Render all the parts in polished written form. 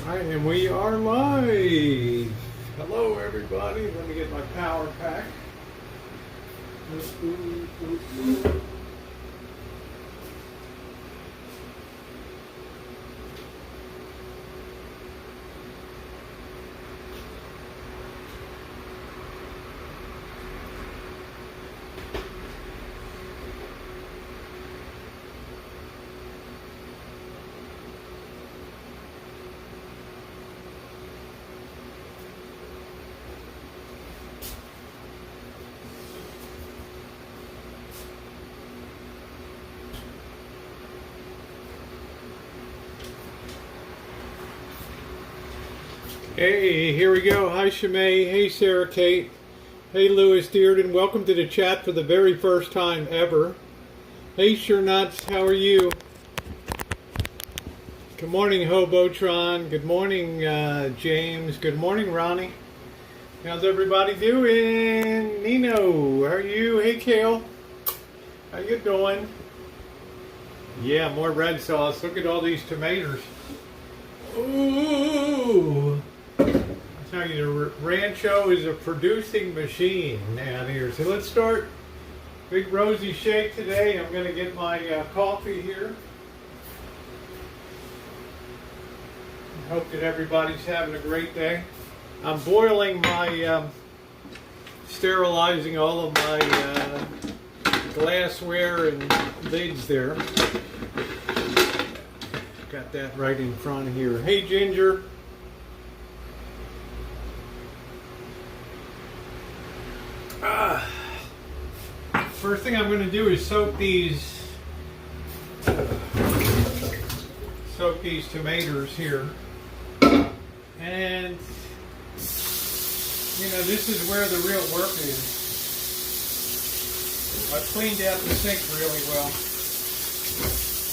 Alright, and we are live. Hello everybody. Let me get my power pack. Hey, here we go. Hi, Shimei. Hey, Sarah Kate. Hey, Louis Dearden. Welcome to the chat for the very first time ever. Hey, Sure Nuts. How are you? Good morning, Hobotron. Good morning, James. Good morning, Ronnie. How's everybody doing? Nino, how are you? Hey, Kale. How you doing? Yeah, more red sauce. Look at all these tomatoes. Ooh. I tell you, the Rancho is a producing machine down here. So let's start. Big rosy shake today. I'm going to get my coffee here. Hope that everybody's having a great day. I'm boiling my, sterilizing all of my glassware and lids there. Got that right in front of here. Hey, Ginger. First thing I'm going to do is soak these tomatoes here. And you know, this is where the real work is. I've cleaned out the sink really well.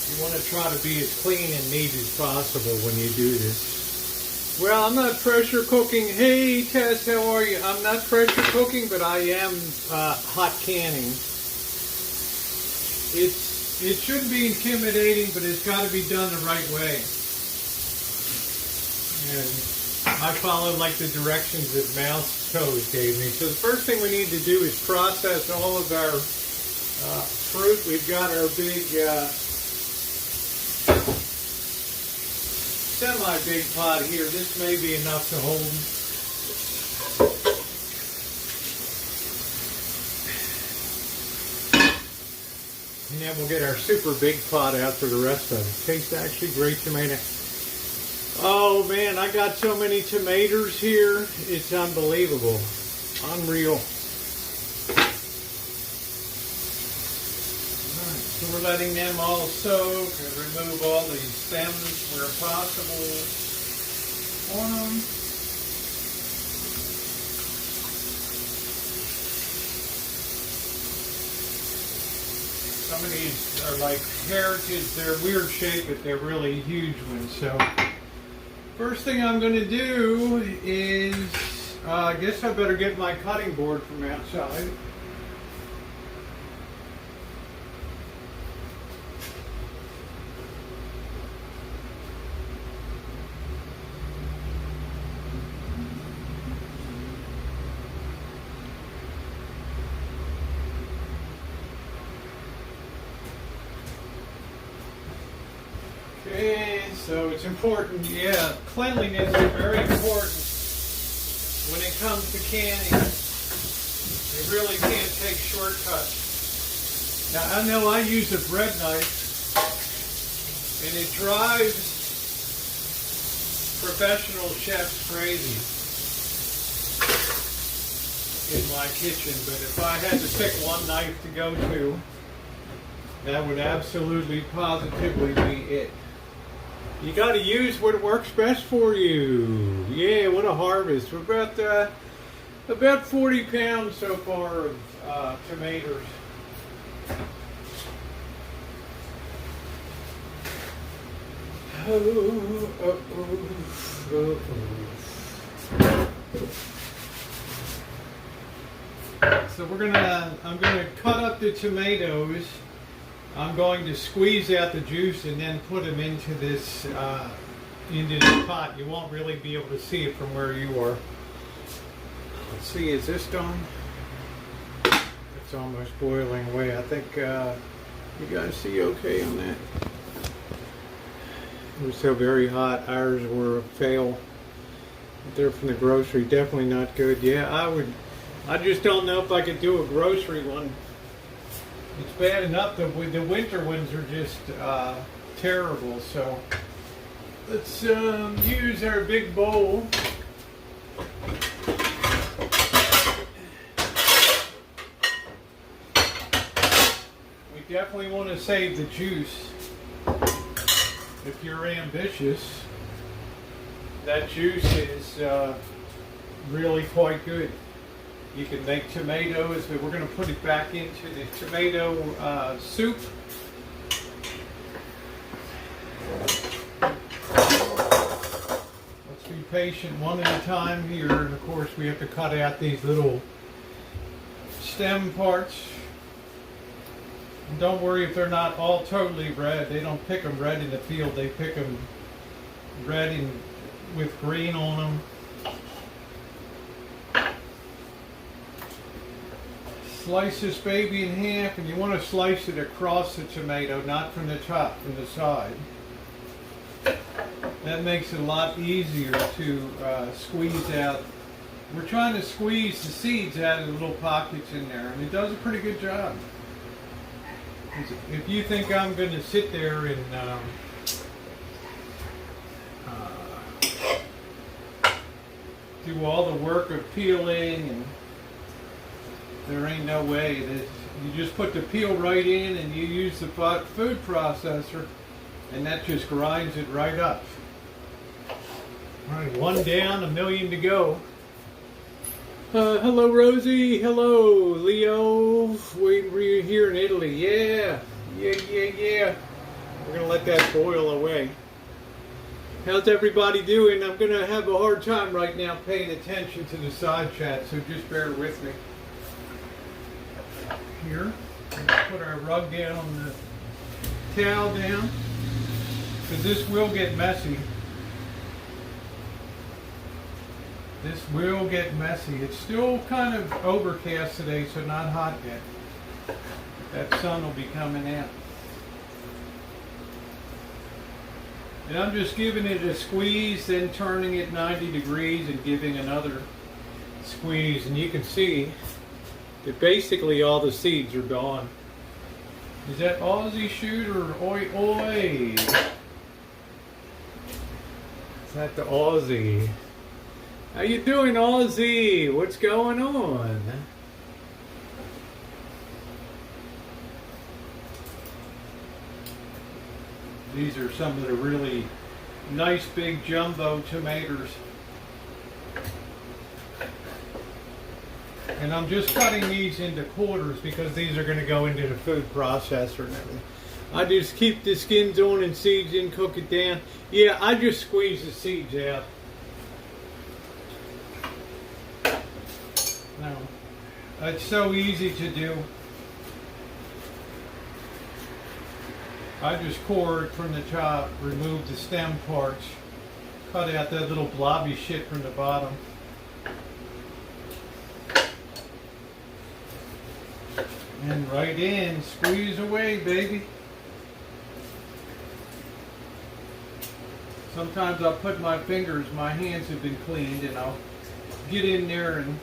You want to try to be as clean and neat as possible when you do this. Well, I'm not pressure cooking. Hey, Tess, how are you? I'm not pressure cooking, but I am hot canning. It shouldn't be intimidating, but it's got to be done the right way. And I follow like the directions that Mouse Toes gave me. So the first thing we need to do is process all of our fruit. We've got our big semi-big pot here. This may be enough to hold. And then we'll get our super big pot out for the rest of it. Tastes actually great tomato. Oh man, I got so many tomatoes here. It's unbelievable. Unreal. Alright, so we're letting them all soak and remove all these stems where possible on them. Some of these are like heritage. They're weird shape, but they're really huge ones. So first thing I'm going to do is, I guess I better get my cutting board from outside. Okay, so it's important, yeah, cleanliness is very important when it comes to canning. You really can't take shortcuts. Now, I know I use a bread knife, and it drives professional chefs crazy in my kitchen, but if I had to pick one knife to go to, that would absolutely, positively be it. You got to use what works best for you. Yeah, what a harvest. We're about 40 pounds so far of tomatoes. So I'm gonna cut up the tomatoes. I'm going to squeeze out the juice and then put them into this into the pot. You won't really be able to see it from where you are. Let's see, is this done? It's almost boiling away. I think you guys see okay on that? It was so very hot. Ours were a fail. They're from the grocery. Definitely not good. Yeah, I just don't know if I could do a grocery one. It's bad enough. The winter ones are just terrible. So let's use our big bowl. We definitely want to save the juice. If you're ambitious, that juice is really quite good. You can make tomatoes, but we're going to put it back into the tomato soup. Let's be patient one at a time here, and of course we have to cut out these little stem parts. And don't worry if they're not all totally red. They don't pick them red in the field. They pick them red with green on them. Slice this baby in half, and you want to slice it across the tomato, not from the top, from the side. That makes it a lot easier to squeeze out. We're trying to squeeze the seeds out of the little pockets in there, and it does a pretty good job. If you think I'm going to sit there and do all the work of peeling, and there ain't no way. You just put the peel right in and you use the food processor, and that just grinds it right up. All right, one down, a million to go. Hello, Rosie. Hello, Leo. We're here in Italy. Yeah. We're going to let that boil away. How's everybody doing? I'm going to have a hard time right now paying attention to the side chat, so just bear with me. Here, let's put our rug down, the towel down, because this will get messy. This will get messy. It's still kind of overcast today, so not hot yet. That sun will be coming out. And I'm just giving it a squeeze, then turning it 90 degrees and giving another squeeze. And you can see that basically all the seeds are gone. Is that Aussie shoot or oi oi? Is that the Aussie? How you doing, Aussie? What's going on? These are some of the really nice big jumbo tomatoes. And I'm just cutting these into quarters because these are going to go into the food processor and everything. I just keep the skins on and seeds in, cook it down. Yeah, I just squeeze the seeds out. No, it's so easy to do. I just core it from the top, remove the stem parts, cut out that little blobby shit from the bottom. And right in, squeeze away, baby. Sometimes I'll put my fingers, my hands have been cleaned, and I'll get in there and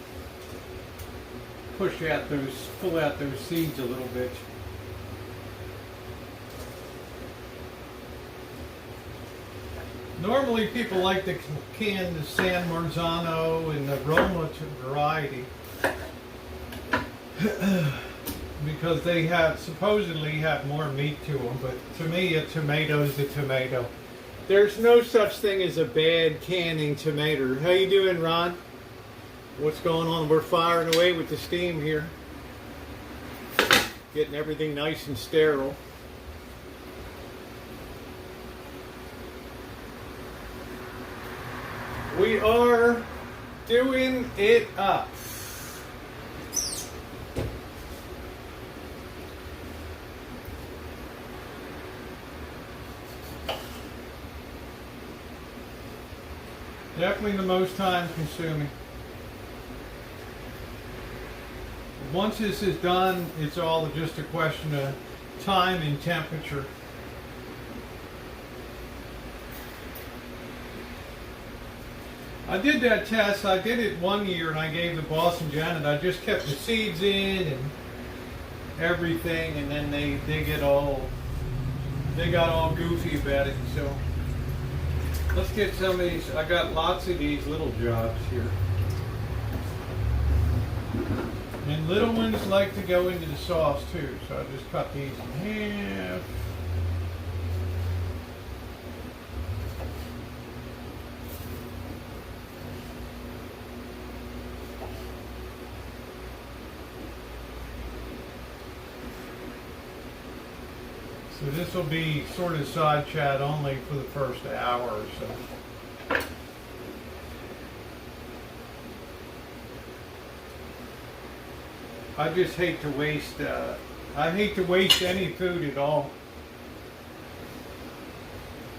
push out those, pull out those seeds a little bit. Normally people like to can the San Marzano and the Roma variety because they have supposedly have more meat to them, but to me a tomato is a tomato. There's no such thing as a bad canning tomato. How you doing, Ron? What's going on? We're firing away with the steam here. Getting everything nice and sterile. We are doing it up. Definitely the most time consuming. Once this is done, it's all just a question of time and temperature. I did that test. I did it one year and I gave the boss and Janet. I just kept the seeds in and everything, and then they got all goofy about it. So let's get some of these. I got lots of these little jobs here. And little ones like to go into the sauce too, so I just cut these in half. So this will be sort of side chat only for the first hour or so. I just hate to waste. I hate to waste any food at all.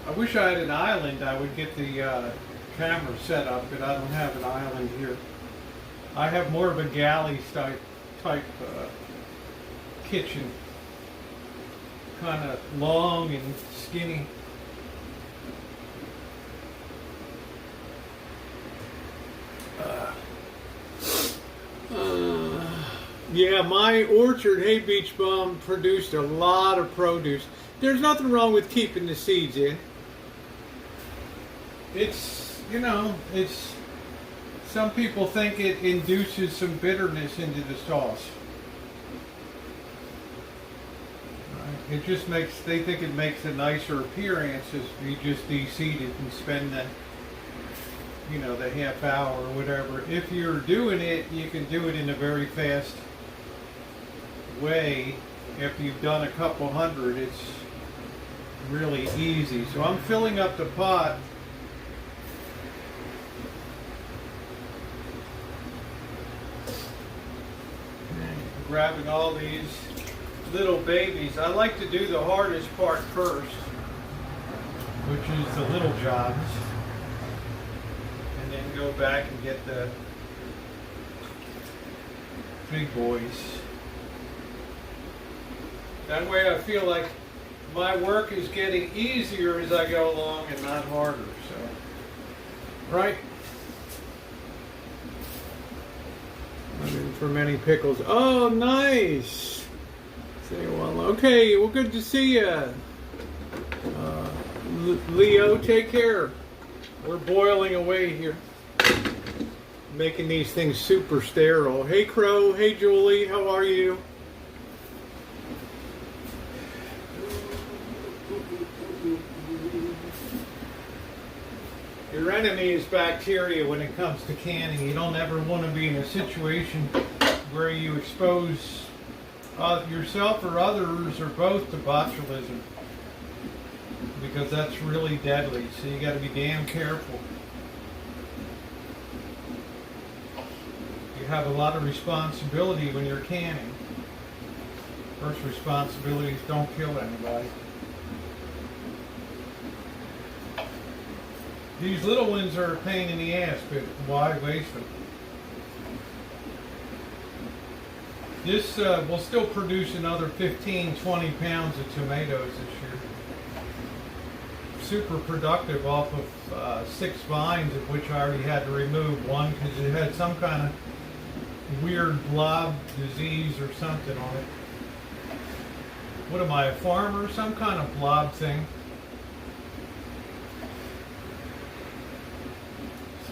I wish I had an island. I would get the camera set up, but I don't have an island here. I have more of a galley type kitchen, kind of long and skinny. Yeah, my orchard, Hay Beach Bum, produced a lot of produce. There's nothing wrong with keeping the seeds in. It's, you know, it's, some people think it induces some bitterness into the sauce. Right? It just makes, they think it makes a nicer appearance if you just de-seed it and spend the, you know, the half hour or whatever. If you're doing it, you can do it in a very fast way. If you've done a couple hundred, it's really easy. So I'm filling up the pot. Grabbing all these little babies. I like to do the hardest part first, which is the little jobs, and then go back and get the big boys. That way I feel like my work is getting easier as I go along and not harder. So, right? I'm in for many pickles. Oh, nice. Say, well, okay. Well, good to see you. Leo, take care. We're boiling away here, making these things super sterile. Hey, Crow. Hey, Julie. How are you? Your enemy is bacteria when it comes to canning. You don't ever want to be in a situation where you expose yourself or others or both to botulism, because that's really deadly. So you got to be damn careful. You have a lot of responsibility when you're canning. First responsibility is don't kill anybody. These little ones are a pain in the ass, but why waste them? This will still produce another 15, 20 pounds of tomatoes this year. Super productive off of 6 vines, of which I already had to remove one because it had some kind of weird blob disease or something on it. What am I, a farmer? Some kind of blob thing.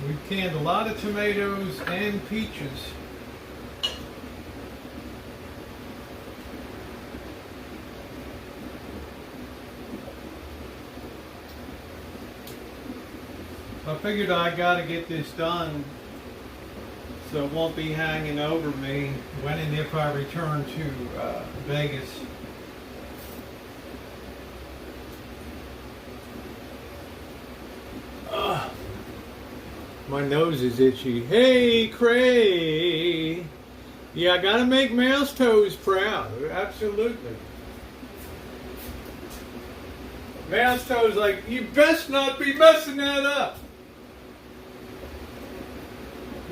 We've canned a lot of tomatoes and peaches. I figured I got to get this done so it won't be hanging over me when and if I return to Vegas. My nose is itchy. Hey, Cray! Yeah, I gotta make Mouse Toes proud. Absolutely. Mouse Toes like, you best not be messing that up.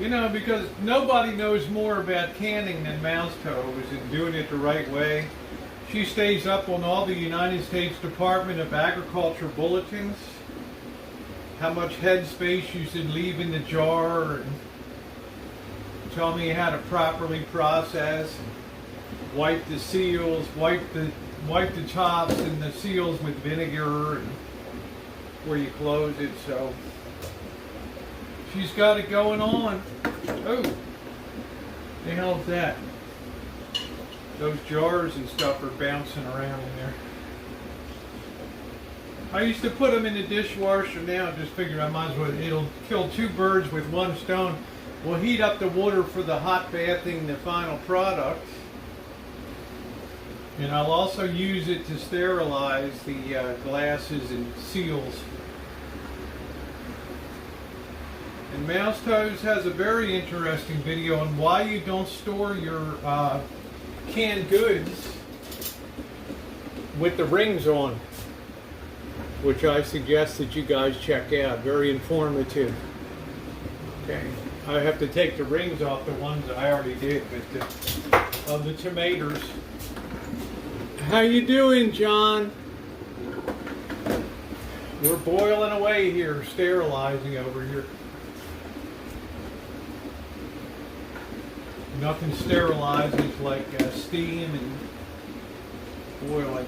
You know, because nobody knows more about canning than Mouse Toes and doing it the right way. She stays up on all the United States Department of Agriculture bulletins, how much headspace you should leave in the jar, and tell me how to properly process, wipe the seals, wipe the tops and the seals with vinegar and where you close it. So she's got it going on. Oh, the hell's that? Those jars and stuff are bouncing around in there. I used to put them in the dishwasher. Now I just figured I might as well. It'll kill two birds with one stone. We'll heat up the water for the hot bathing, the final product. And I'll also use it to sterilize the glasses and seals. And Mouse Toes has a very interesting video on why you don't store your canned goods with the rings on, which I suggest that you guys check out. Very informative. Okay, I have to take the rings off the ones that I already did, but of the tomatoes. How you doing, John? We're boiling away here, sterilizing over here. Nothing sterilizes like steam and boiling.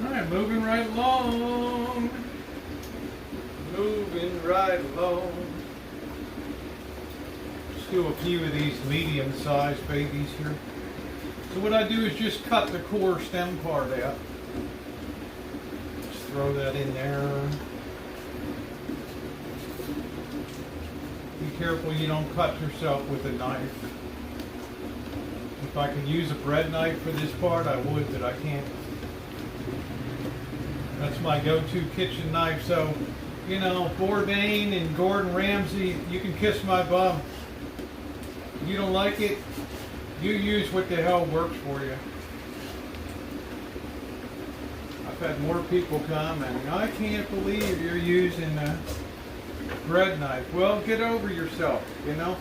All right, moving right along. Moving right along. Let's do a few of these medium-sized babies here. So what I do is just cut the core stem part out. Just throw that in there. Be careful you don't cut yourself with a knife. If I could use a bread knife for this part, I would, but I can't. That's my go-to kitchen knife. So, you know, Bourdain and Gordon Ramsay, you can kiss my bum. You don't like it, you use what the hell works for you. I've had more people commenting, I can't believe you're using a bread knife. Well, get over yourself, you know.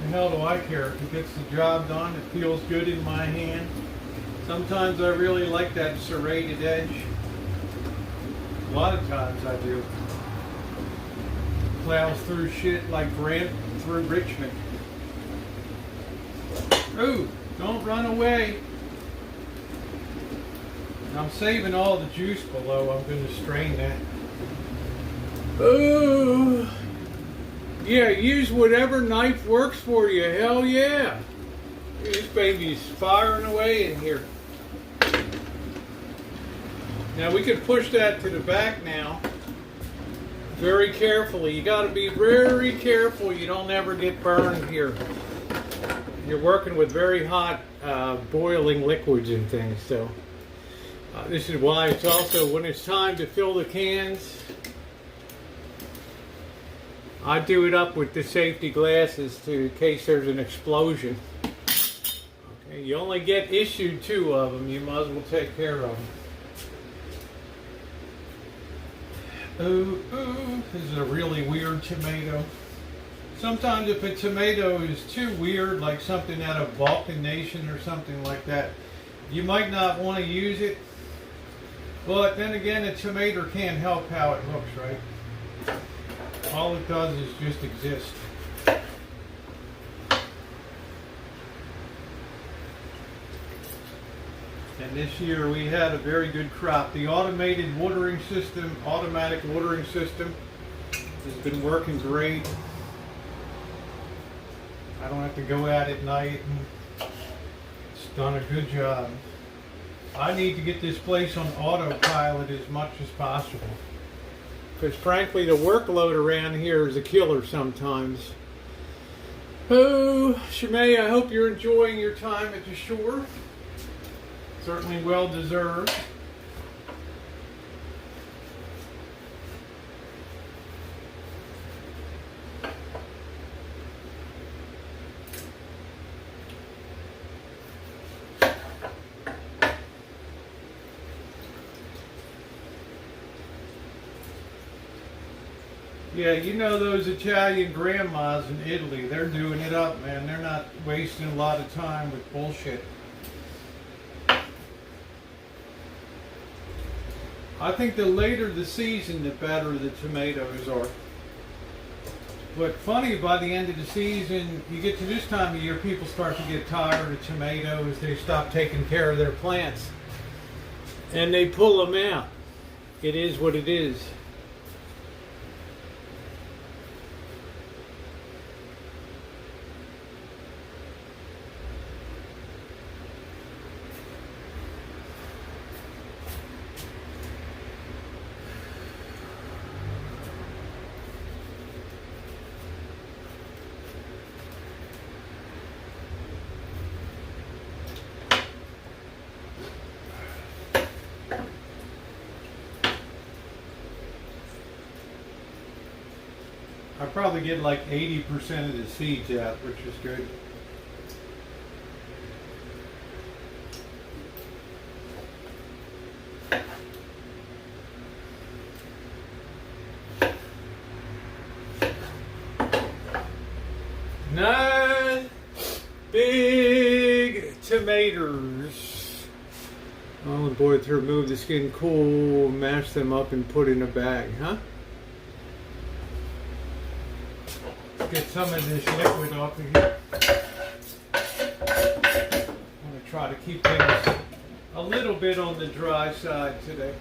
The hell do I care if it gets the job done? It feels good in my hand. Sometimes I really like that serrated edge. A lot of times I do. Plows through shit like Grant through Richmond. Ooh, don't run away. I'm saving all the juice below. I'm going to strain that. Ooh. Yeah, use whatever knife works for you. Hell yeah. This baby's firing away in here. Now we can push that to the back now. Very carefully. You got to be very careful you don't ever get burned here. You're working with very hot boiling liquids and things. So this is why it's also when it's time to fill the cans, I do it up with the safety glasses in case there's an explosion. Okay, you only get issued 2 of them. You might as well take care of them. Ooh, this is a really weird tomato. Sometimes if a tomato is too weird, like something out of Balkan Nation or something like that, you might not want to use it. But then again, a tomato can't help how it looks, right? All it does is just exist. And this year we had a very good crop. The automatic watering system has been working great. I don't have to go out at night. It's done a good job. I need to get this place on autopilot as much as possible. Because frankly, the workload around here is a killer sometimes. Oh, Shimei, I hope you're enjoying your time at the shore. Certainly well deserved. Yeah, you know those Italian grandmas in Italy, they're doing it up, man. They're not wasting a lot of time with bullshit. I think the later the season, the better the tomatoes are. But funny, by the end of the season, you get to this time of year, people start to get tired of tomatoes. They stop taking care of their plants. And they pull them out. It is what it is. I probably get like 80% of the seeds out, which is good. Nine big tomatoes. Oh boy, to remove the skin, cool, mash them up and put in a bag, huh? Get some of this liquid off of here. I'm going to try to keep things a little bit on the dry side today.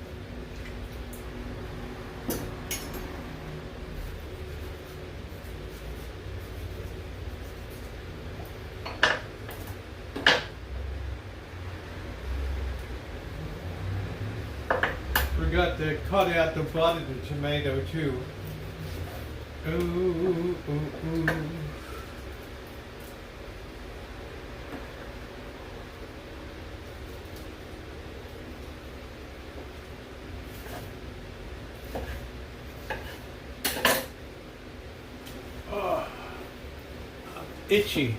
Forgot to cut out the butt of the tomato too. Ooh, ooh, ooh. Oh, I'm itchy.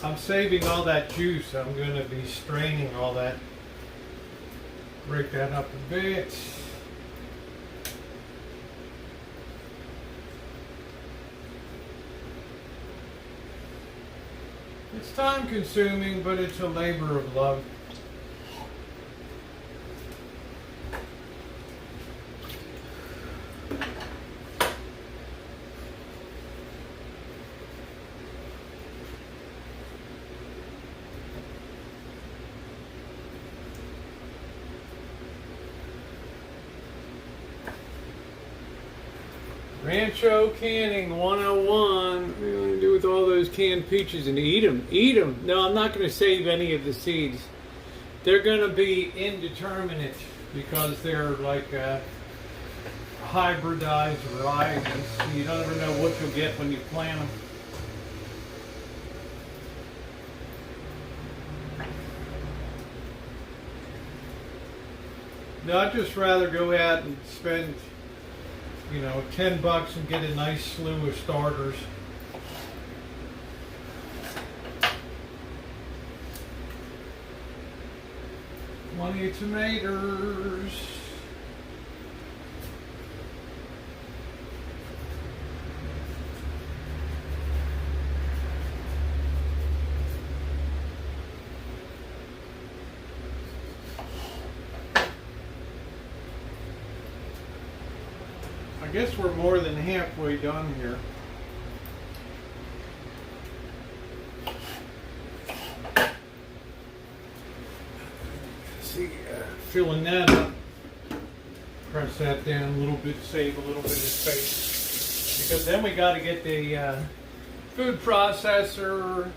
I'm saving all that juice. I'm going to be straining all that. Break that up a bit. It's time consuming, but it's a labor of love. Rancho canning 101. What are you going to do with all those canned peaches and eat them? Eat them. No, I'm not going to save any of the seeds. They're going to be indeterminate because they're like hybridized varieties. So you don't ever know what you'll get when you plant them. No, I'd just rather go out and spend, you know, $10 and get a nice slew of starters. Plenty of tomatoes. I guess we're more than halfway done here. See, filling that up. Press that down a little bit, save a little bit of space. Because then we got to get the food processor.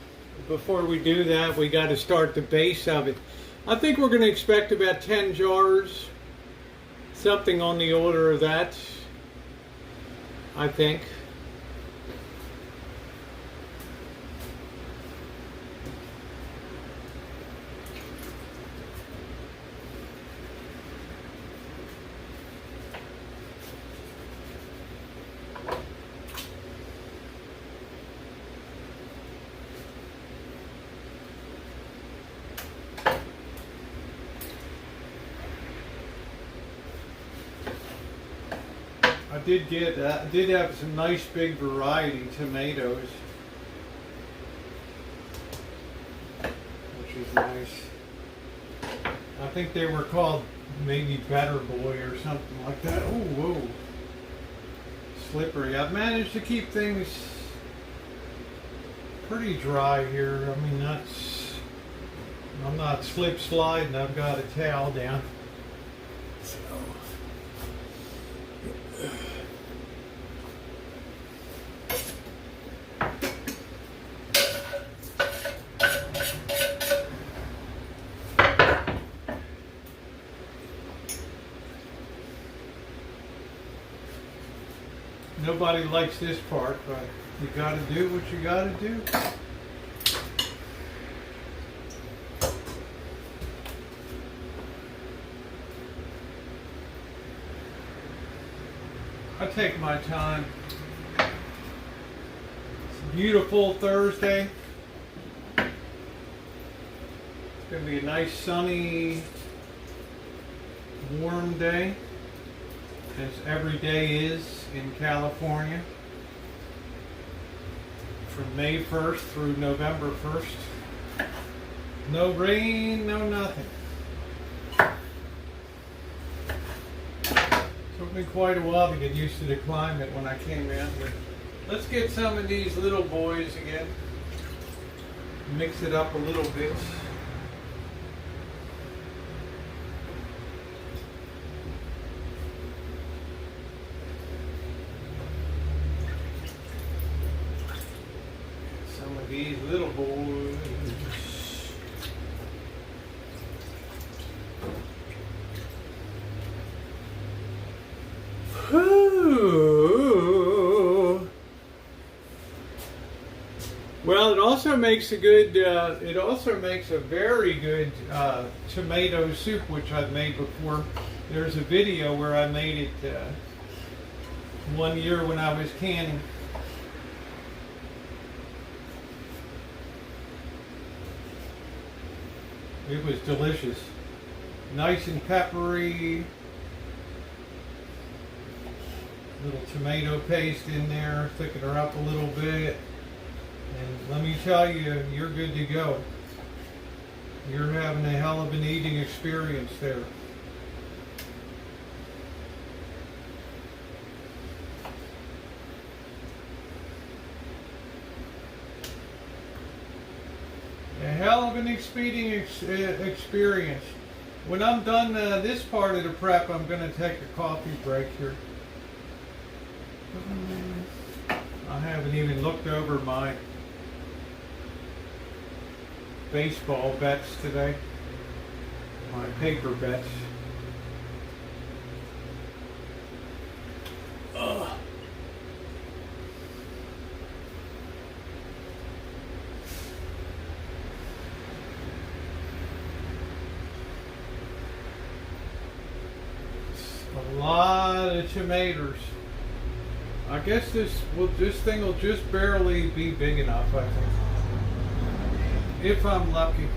Before we do that, we got to start the base of it. I think we're going to expect about 10 jars. Something on the order of that, I think. I did have some nice big variety tomatoes, which is nice. I think they were called maybe Better Boy or something like that. Oh, whoa. Slippery. I've managed to keep things pretty dry here. I mean, I'm not slip sliding. I've got a towel down. So. Nobody likes this part, but you gotta do what you gotta do. I take my time. It's a beautiful Thursday. It's gonna be a nice sunny, warm day, as every day is in California, from May 1st through November 1st. No rain, no nothing. Took me quite a while to get used to the climate when I came out here. Let's get some of these little boys again. Mix it up a little bit. These little boys. Well, it also makes a good. It also makes a very good tomato soup, which I've made before. There's a video where I made it one year when I was canning. It was delicious. Nice and peppery. Little tomato paste in there, thicken her up a little bit. And let me tell you, you're good to go. You're having a hell of an eating experience there. A hell of an experience. When I'm done this part of the prep, I'm going to take a coffee break here. I haven't even looked over my baseball bets today, my paper bets. Ugh. A lot of tomatoes. I guess this thing will just barely be big enough, I think, if I'm lucky.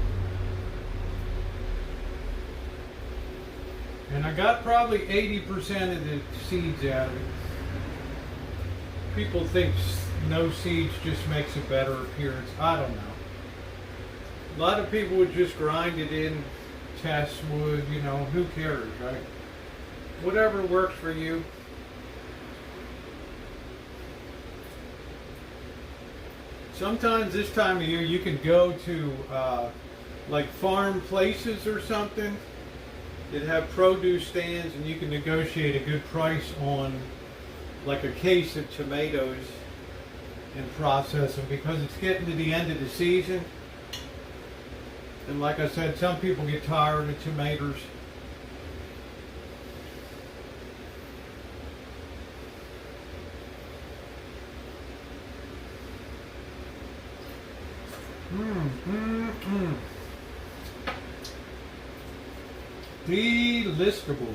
And I got probably 80% of the seeds out of it. People think no seeds just makes a better appearance. I don't know. A lot of people would just grind it in, test wood, you know, who cares, right? Whatever works for you. Sometimes this time of year you can go to like farm places or something that have produce stands, and you can negotiate a good price on like a case of tomatoes and process them, because it's getting to the end of the season. And like I said, some people get tired of tomatoes. Delistable.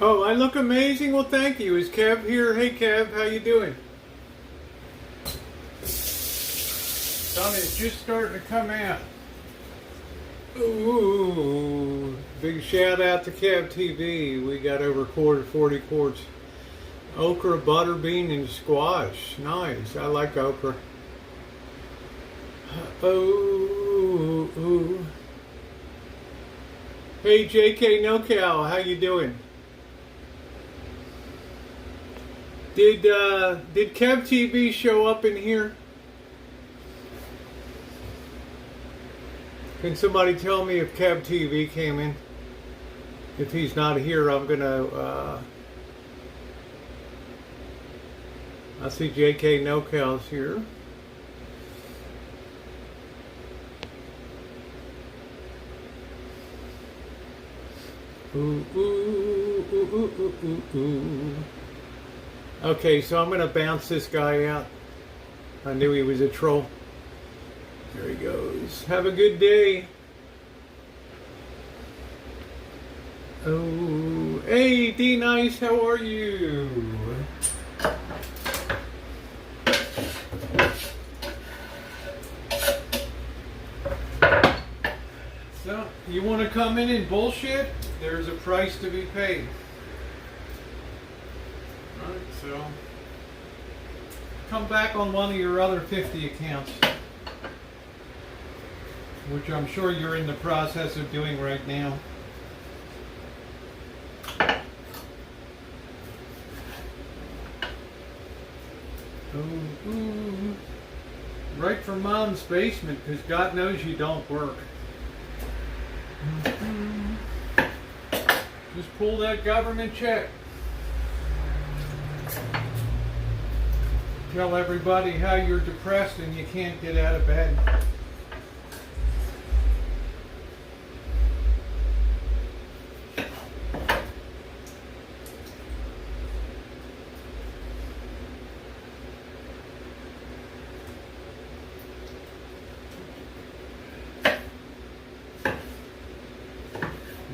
Oh, I look amazing. Well, thank you. Is Kev here? Hey, Kev, how you doing? Sun is just starting to come out. Ooh, big shout out to Kev TV. We got over 40 quarts. Okra, butter bean, and squash. Nice. I like okra. Oh, ooh. Hey, JK NoCal, how you doing? Did Kev TV show up in here? Can somebody tell me if Kev TV came in? If he's not here, I'm gonna. I see JK NoCal's here. Ooh, ooh, ooh, ooh, ooh, ooh, ooh. Okay, so I'm gonna bounce this guy out. I knew he was a troll. There he goes. Have a good day. Oh, hey, D Nice, how are you? So, you want to come in and bullshit? There's a price to be paid. Alright, so come back on one of your other 50 accounts, which I'm sure you're in the process of doing right now. Ooh, ooh. Right from Mom's basement, because God knows you don't work. Just pull that government check. Tell everybody how you're depressed and you can't get out of bed.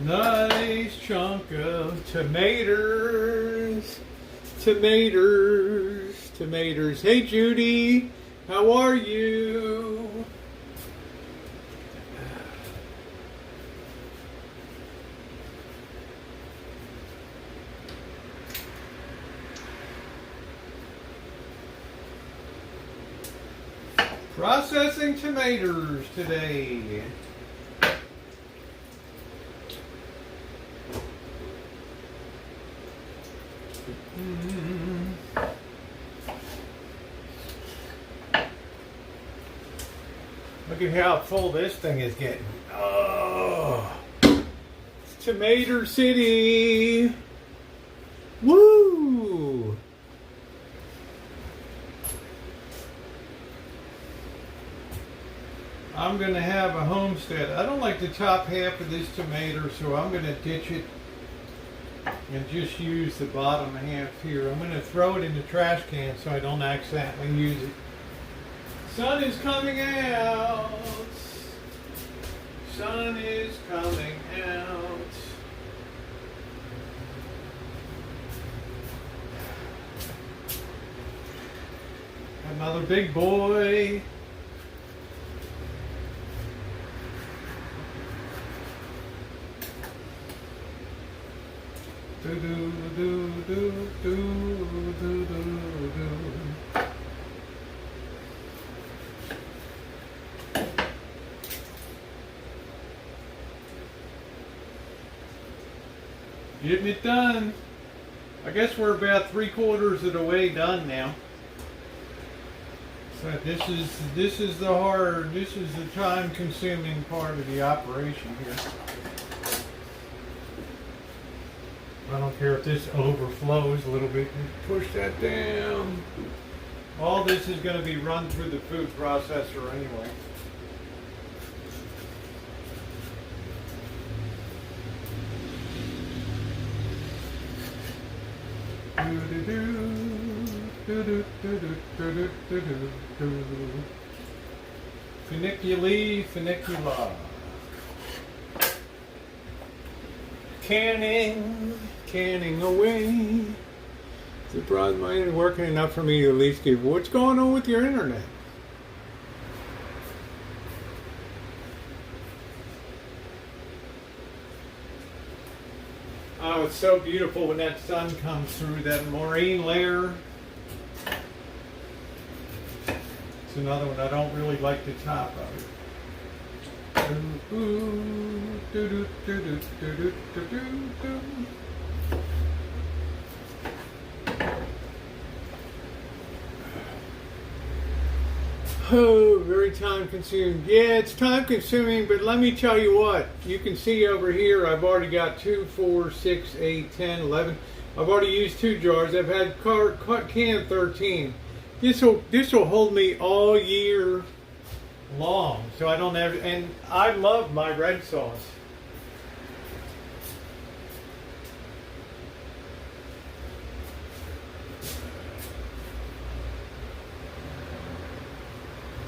Nice chunk of tomatoes. Tomatoes. Tomatoes. Hey Judy, how are you? Processing tomatoes today. Look at how full this thing is getting. Oh, it's Tomato City. Woo! I'm going to have a homestead. I don't like the top half of this tomato, so I'm going to ditch it and just use the bottom half here. I'm going to throw it in the trash can so I don't accidentally use it. Sun is coming out. Sun is coming out. Another big boy. Do do do do do do do do. Getting it done. I guess we're about 3/4 of the way done now. So this is the hard, this is the time-consuming part of the operation here. I don't care if this overflows a little bit. Push that down. All this is going to be run through the food processor anyway. Funiculi, funicula. Canning, canning away. Surprised mine isn't working enough for me to at least give. What's going on with your internet? Oh, it's so beautiful when that sun comes through that marine layer. It's another one I don't really like the top of it. Oh, very time consuming. Yeah, it's time consuming, but let me tell you what. You can see over here I've already got 2, 4, 6, 8, 10, 11. I've already used 2 jars. I've had can 13. This will hold me all year long, so I don't have. And I love my red sauce.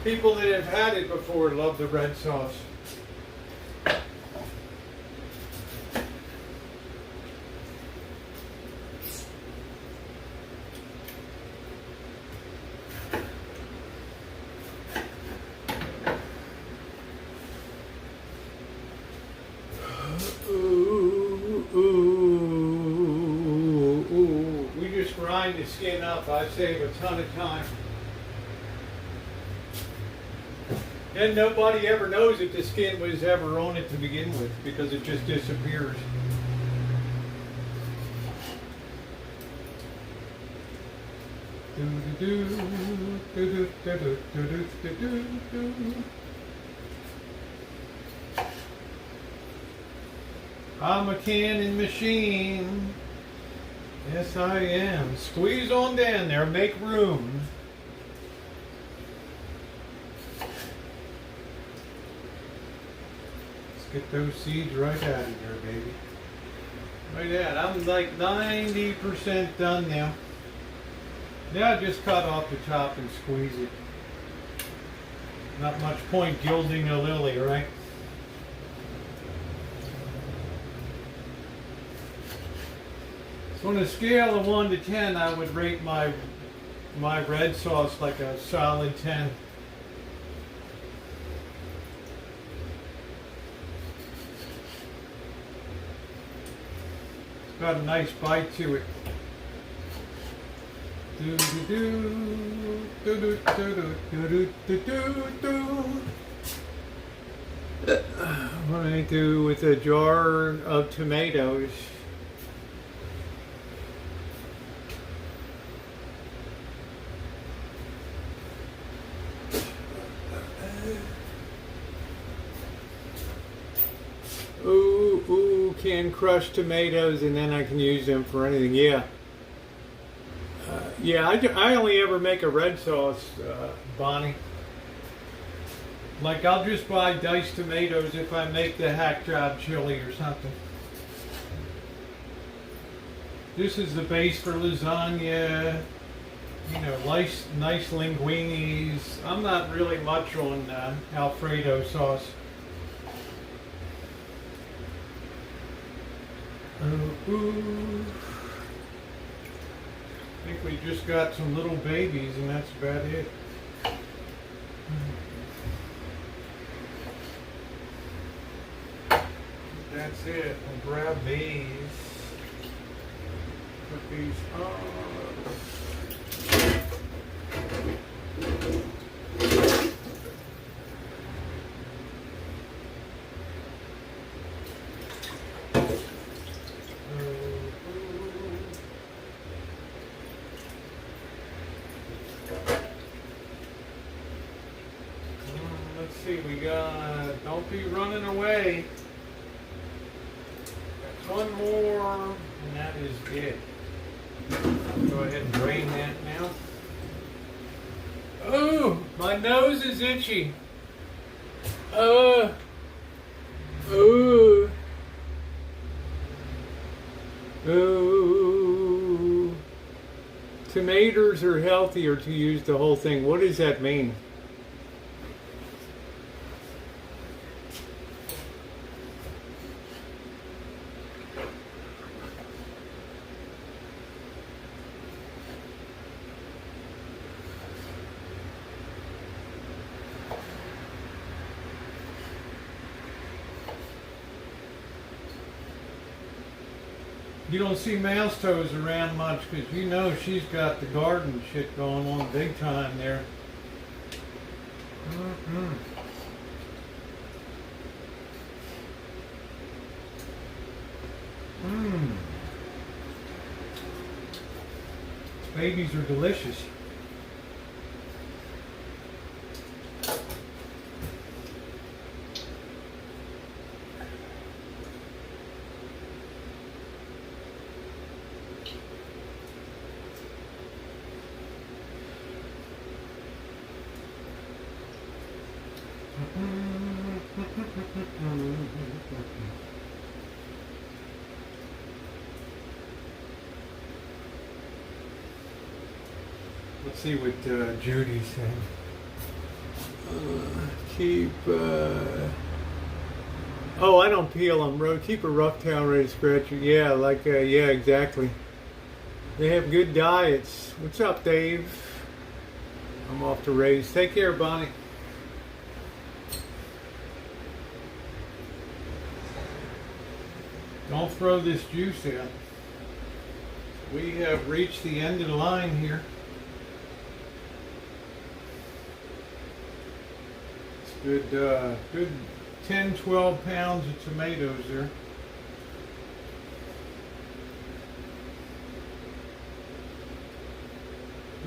People that have had it before love the red sauce. We just grind the skin up. I save a ton of time. And nobody ever knows if the skin was ever on it to begin with because it just disappears. I'm a canning machine. Yes, I am. Squeeze on down there. Make room. Get those seeds right out of there, baby. Right out. I'm like 90% done now. Now just cut off the top and squeeze it. Not much point gilding a lily, right? So on a scale of 1 to 10, I would rate my red sauce like a solid 10. Got a nice bite to it. What do I do with a jar of tomatoes? Canned crushed tomatoes, and then I can use them for anything. Yeah. Yeah, I only ever make a red sauce, Bonnie. Like, I'll just buy diced tomatoes if I make the hack job chili or something. This is the base for lasagna. You know, nice linguinis. I'm not really much on Alfredo sauce. Ooh. I think we just got some little babies and that's about it. That's it. I'll grab these. Put these on. Let's see, we got, don't be running away. Got one more, and that is it. I'll go ahead and drain that now. Oh, my nose is itchy. Tomatoes are healthier to use the whole thing. What does that mean? You don't see mouse toes around much because you know she's got the garden shit going on big time there. Mm-hmm. Mmm. Babies are delicious. Let's see what Judy said. Oh, I don't peel them, bro. Keep a rough towel ready to scratch it. Yeah, like, yeah, exactly. They have good diets. What's up, Dave? I'm off to raise. Take care, Bonnie. Don't throw this juice out. We have reached the end of the line here. It's good 10, 12 pounds of tomatoes there.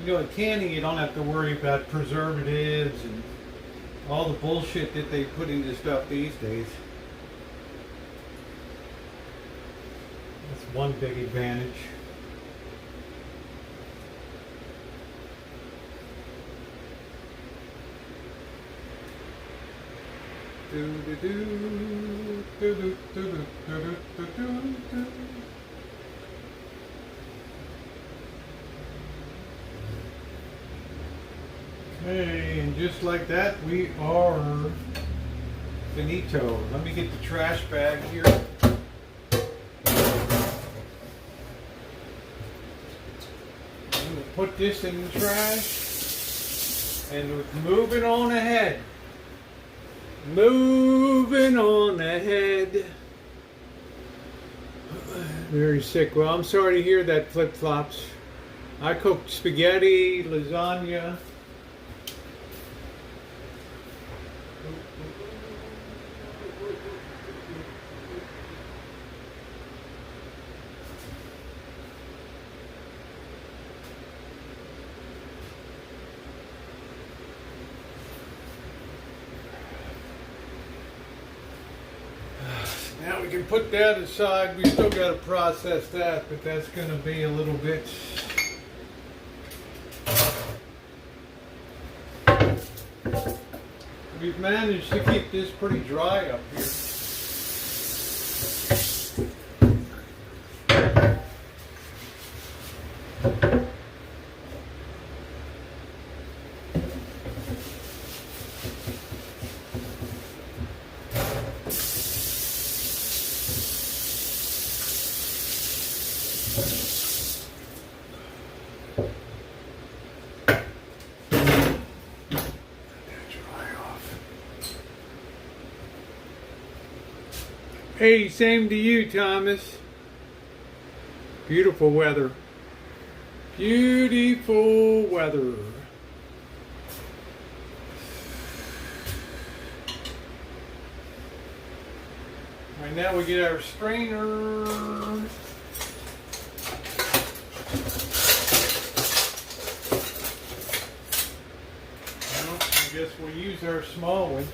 You know, in canning, you don't have to worry about preservatives and all the bullshit that they put into stuff these days. That's one big advantage. Okay, and just like that, we are finito. Let me get the trash bag here. I'm going to put this in the trash, and we're moving on ahead. Moving on ahead. Very sick. Well, I'm sorry to hear that, flip-flops. I cooked spaghetti, lasagna. Now we can put that aside. We still got to process that, but that's going to be a little bit. We've managed to keep this pretty dry up here. Hey, same to you, Thomas. Beautiful weather. Beautiful weather. Right now we get our strainer. Well, I guess we'll use our small one.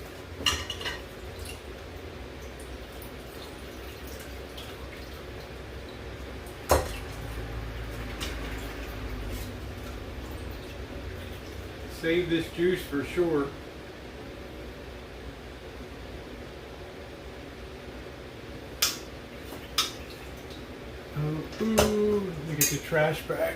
Save this juice for sure. Let me get the trash bag.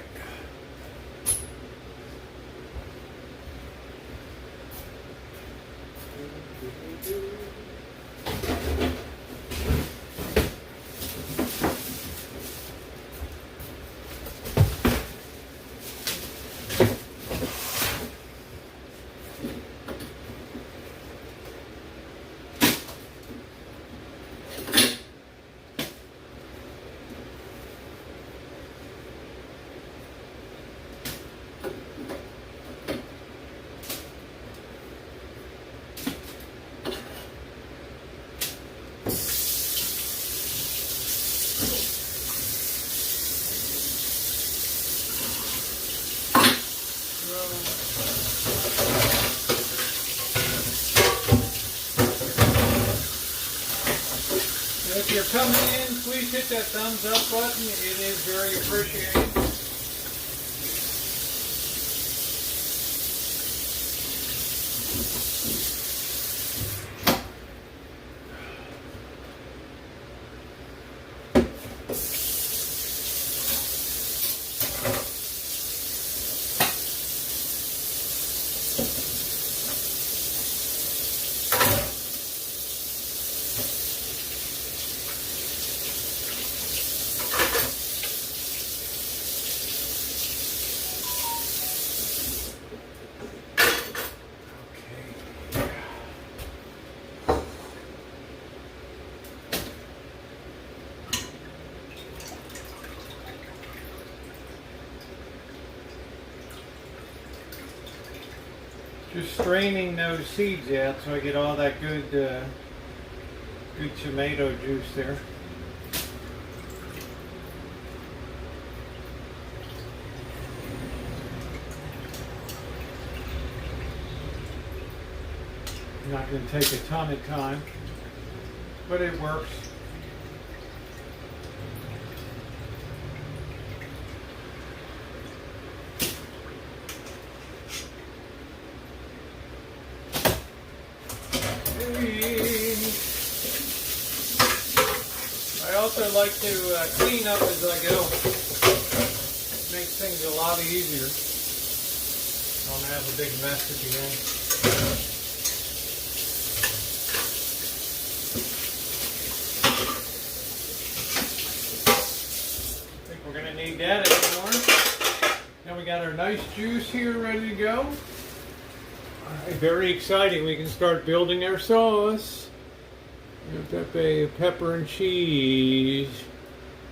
If you're coming in, please hit that thumbs up button. It is very appreciated. Just straining those seeds out so I get all that good tomato juice there. Not going to take a ton of time, but it works. I also like to clean up as I go. Makes things a lot easier. Don't have a big mess at the end. I think we're going to need that anymore. Now we got our nice juice here ready to go. Alright, very exciting. We can start building our sauce. Pepe, pepper and cheese.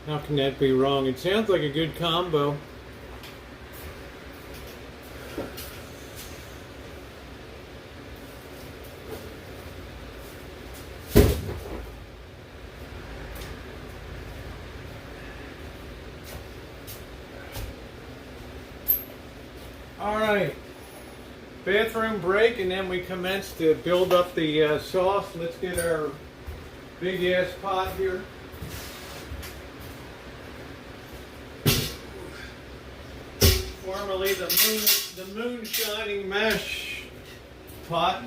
How can that be wrong? It sounds like a good combo. Alright. Bathroom break, and then we commence to build up the sauce. Let's get our big ass pot here. Formerly the moonshining mash pot.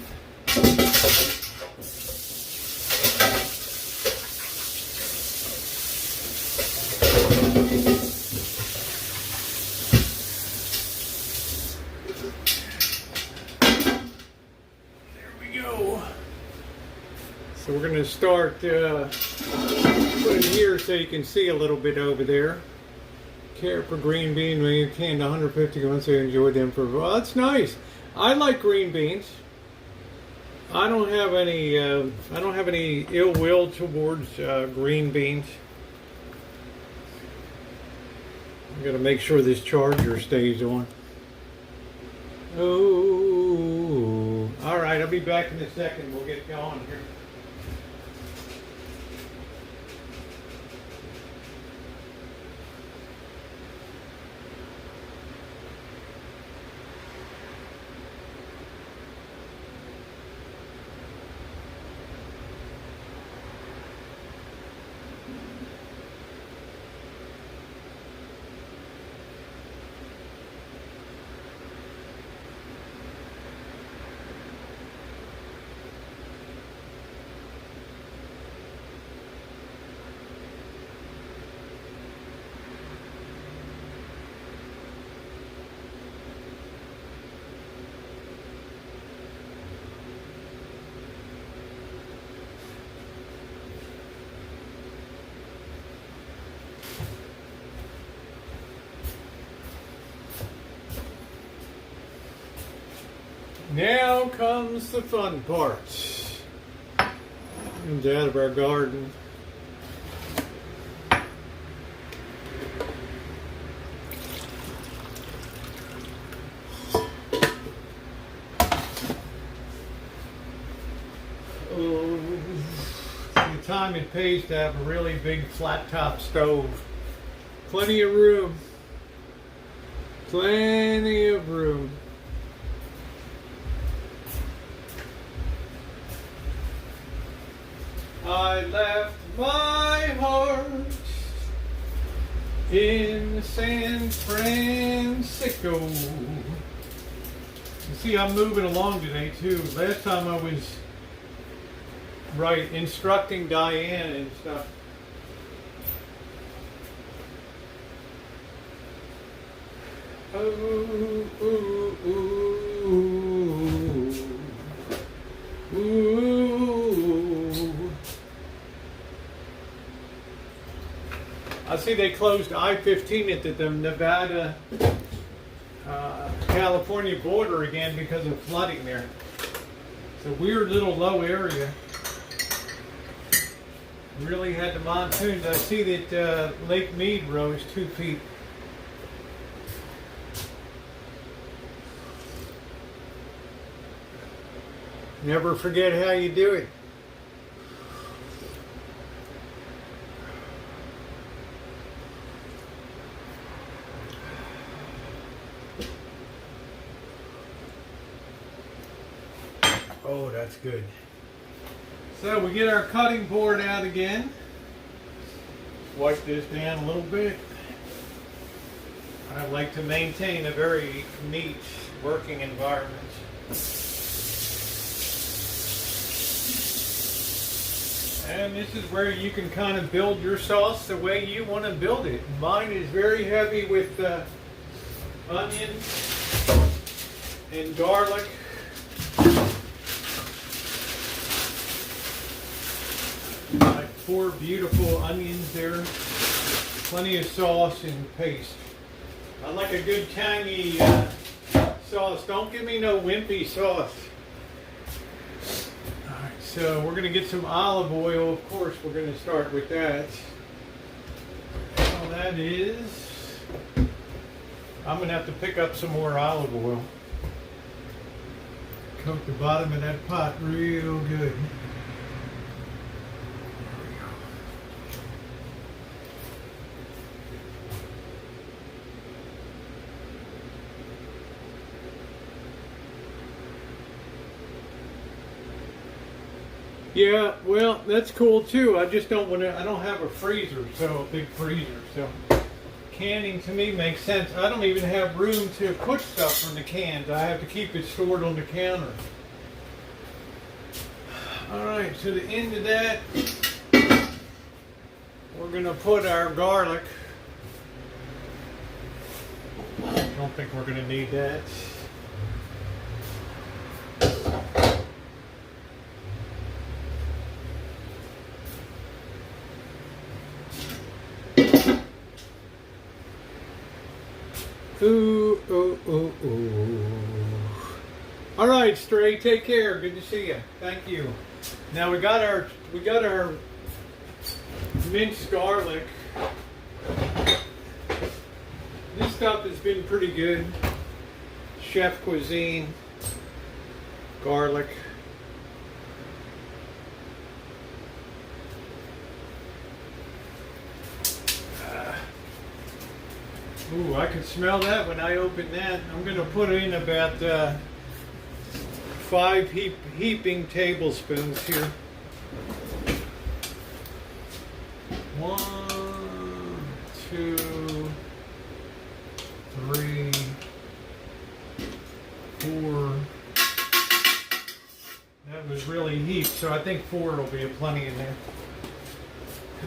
So we're going to start putting here so you can see a little bit over there. Carrot for green bean, we canned 150 grams, so you enjoy them for. Well, that's nice. I like green beans. I don't have any ill will towards green beans. I'm gonna make sure this charger stays on. Oh, all right. I'll be back in a second. We'll get going here. Now comes the fun part. Comes out of our garden. Oh, the time it pays to have a really big flat top stove. Plenty of room. Plenty of room. I left my heart in San Francisco. You see, I'm moving along today too. Last time I was instructing Diane and stuff. Ooh, ooh, ooh, ooh. I see they closed I-15 at the Nevada, California border again because of flooding there. It's a weird little low area. Really had the monsoons. I see that Lake Mead rose 2 feet. Never forget how you do it. Oh, that's good. So we get our cutting board out again. Wipe this down a little bit. I like to maintain a very neat working environment. And this is where you can kind of build your sauce the way you want to build it. Mine is very heavy with onions and garlic. Like 4 beautiful onions there. Plenty of sauce and paste. I like a good tangy sauce. Don't give me no wimpy sauce. So we're going to get some olive oil. Of course, we're going to start with that. All that is, I'm going to have to pick up some more olive oil. Coat the bottom of that pot real good. Yeah, well, that's cool too. I just don't want to, I don't have a freezer, so a big freezer. So canning to me makes sense. I don't even have room to put stuff from the cans. I have to keep it stored on the counter. All right, so the end of that, we're going to put our garlic. I don't think we're going to need that. Ooh, ooh, ooh, ooh. All right, Stray, take care. Good to see you. Thank you. Now we got our minced garlic. This stuff has been pretty good. Chef cuisine, garlic. Ooh, I can smell that when I open that. I'm going to put in about 5 heaping tablespoons here. 1, 2, 3, 4. That was really heaped, so I think 4 will be plenty in there.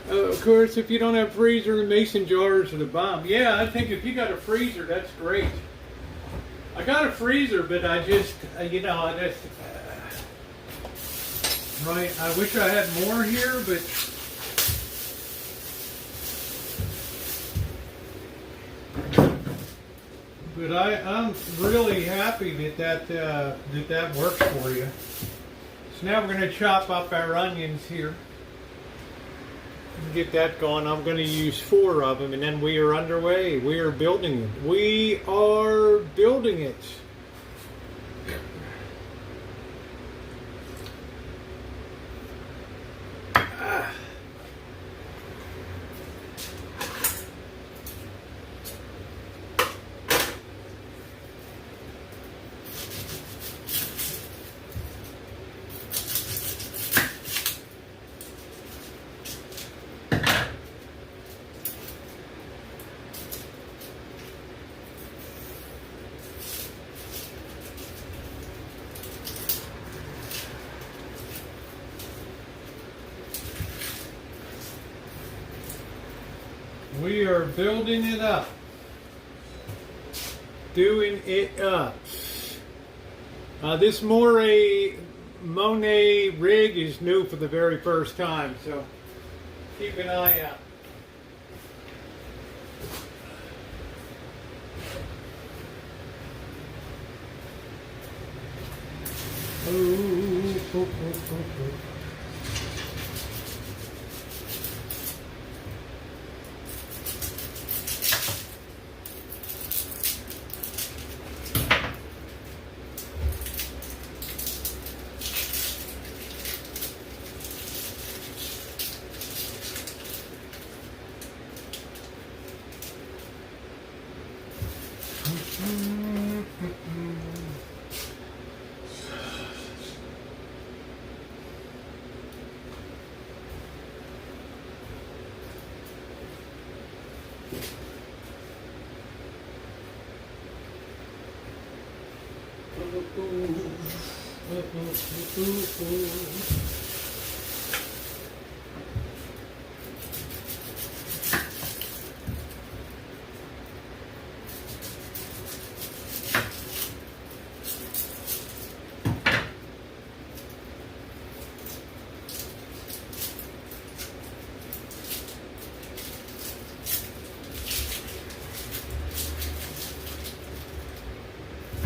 Of course, if you don't have freezer, mason jars are the bomb. Yeah, I think if you got a freezer, that's great. I got a freezer, but I just, you know, I just, right, I wish I had more here, but I'm really happy that works for you. So now we're going to chop up our onions here. Get that going. I'm going to use 4 of them, and then we are underway. We are building it. We are building it. are building it up. Doing it up. This Monet rig is new for the very first time, so keep an eye out.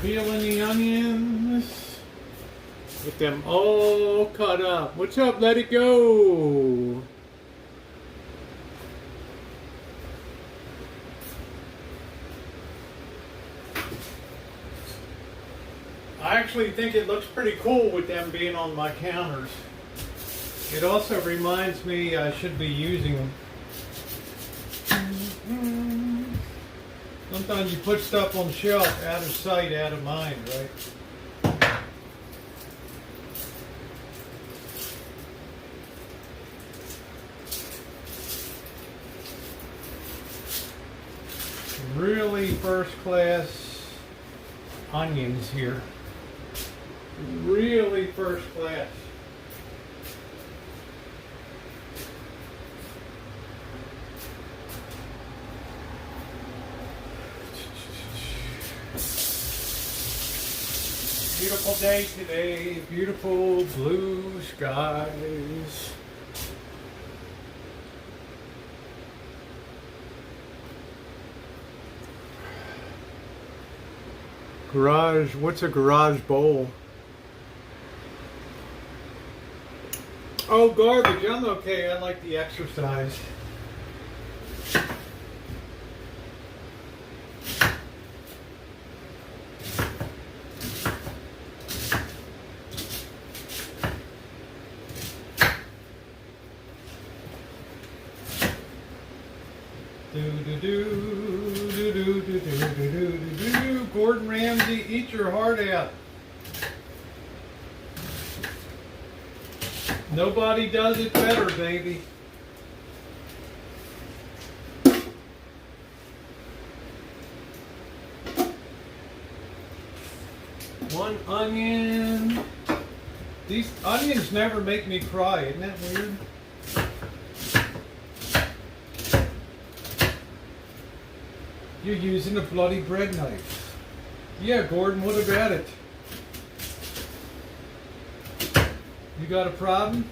Peeling the onions, get them all cut up. What's up? Let it go. I actually think it looks pretty cool with them being on my counters. It also reminds me I should be using them. Sometimes you put stuff on the shelf, out of sight, out of mind, right? Really first class onions here. Really first class. Beautiful day today, beautiful blue skies. Garage, what's a garage bowl? Oh, garbage, I'm okay, I like the exercise. Gordon Ramsay, eat your heart out. Nobody does it better, baby. One onion. These onions never make me cry, isn't that weird? You're using a bloody bread knife. Yeah, Gordon, what about it? You got a problem?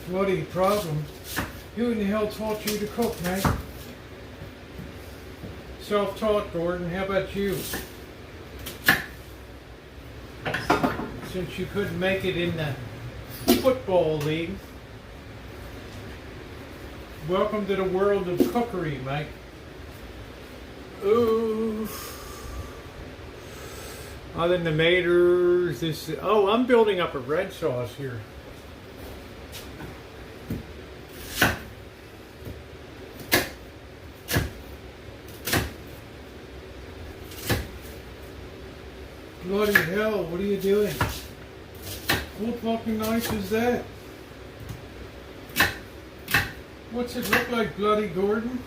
Bloody problem? Who in the hell taught you to cook, mate? Self-taught, Gordon. How about you? Since you couldn't make it in the football league. Welcome to the world of cookery, mate. Ooh. Other than the maters, this. Oh, I'm building up a red sauce here. Bloody hell, what are you doing? What fucking nice is that? What's it look like, bloody Gordon?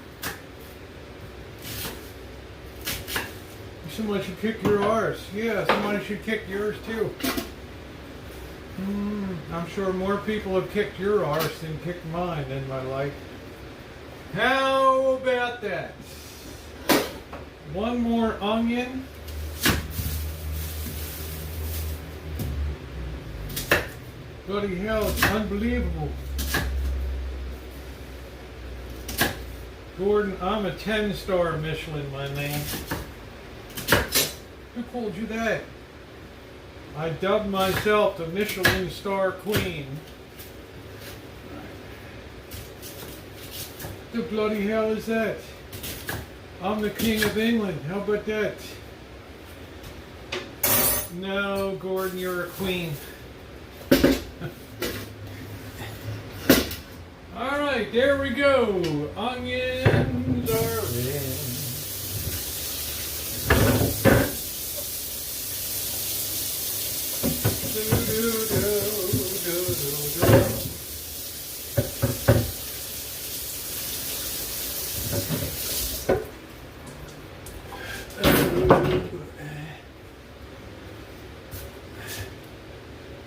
Somebody should kick your arse. Yeah, somebody should kick yours too. I'm sure more people have kicked your arse than kicked mine in my life. How about that? One more onion. Bloody hell, it's unbelievable. Gordon, I'm a 10-star Michelin, my man. Who told you that? I dubbed myself the Michelin star queen. The bloody hell is that? I'm the king of England. How about that? No, Gordon, you're a queen. All right, there we go. Onions are in.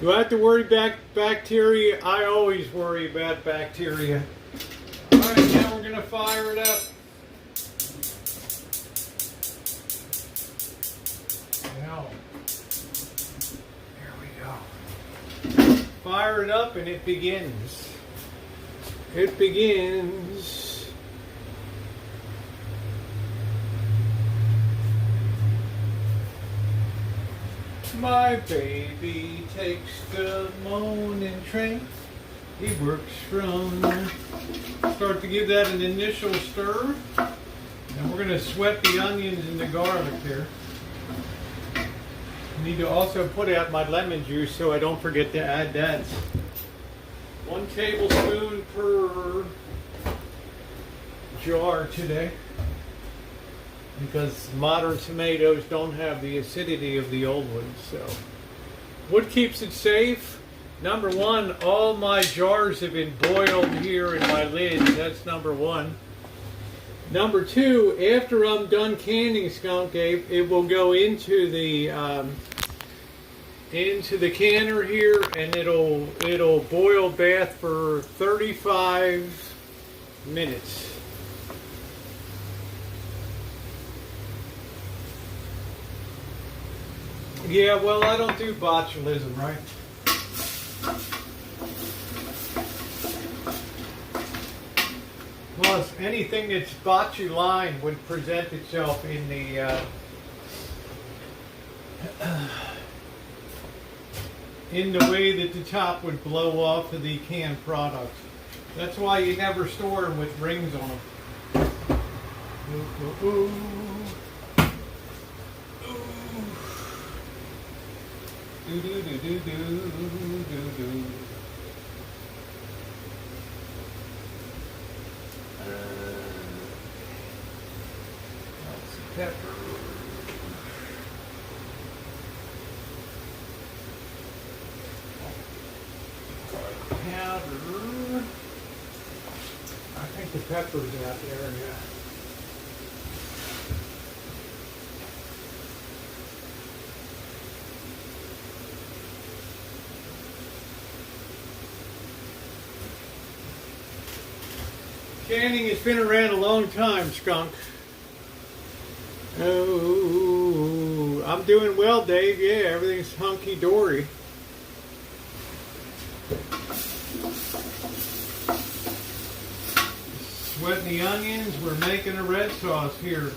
Do I have to worry about bacteria? I always worry about bacteria. All right, now we're going to fire it up. Now, there we go. Fire it up and it begins. It begins. My baby takes the morning train. He works from. Start to give that an initial stir. And we're going to sweat the onions and the garlic here. I need to also put out my lemon juice so I don't forget to add that. 1 tablespoon per jar today. Because modern tomatoes don't have the acidity of the old ones. So, what keeps it safe? Number one, all my jars have been boiled here in my lids. That's number one. Number two, after I'm done canning skunk ape, it will go into the canner here, and it'll boil bath for 35 minutes. Yeah, well, I don't do botulism, right? Plus, anything that's botuline would present itself in the way that the top would blow off of the canned product. That's why you never store them with rings on them. Ooh, ooh, ooh. Do do do do do do do. Lots of pepper. Powder. I think the pepper's out there. Yeah. Canning has been around a long time, skunk. Oh, I'm doing well, Dave. Yeah, everything's hunky-dory. Sweating the onions. We're making a red sauce here.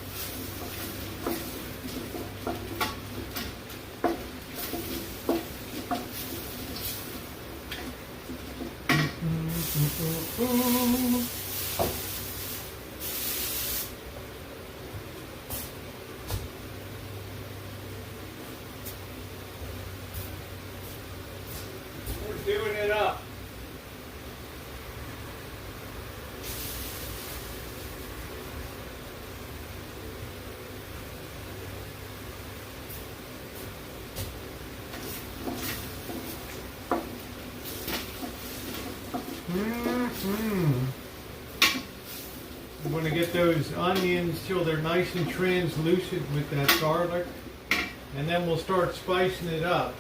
Doing it up. I'm going to get those onions till they're nice and translucent with that garlic, and then we'll start spicing it up.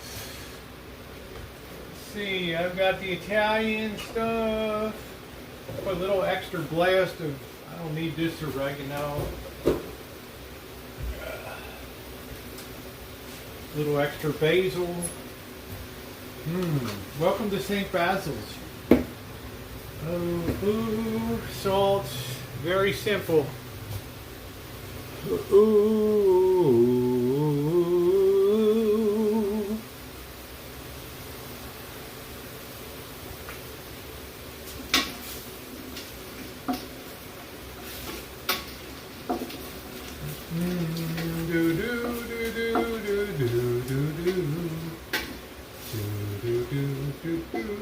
See, I've got the Italian stuff. Put a little extra blast of I don't need this oregano. Little extra basil. Welcome to St. Basil's. Ooh, salt. Very simple. Ooh.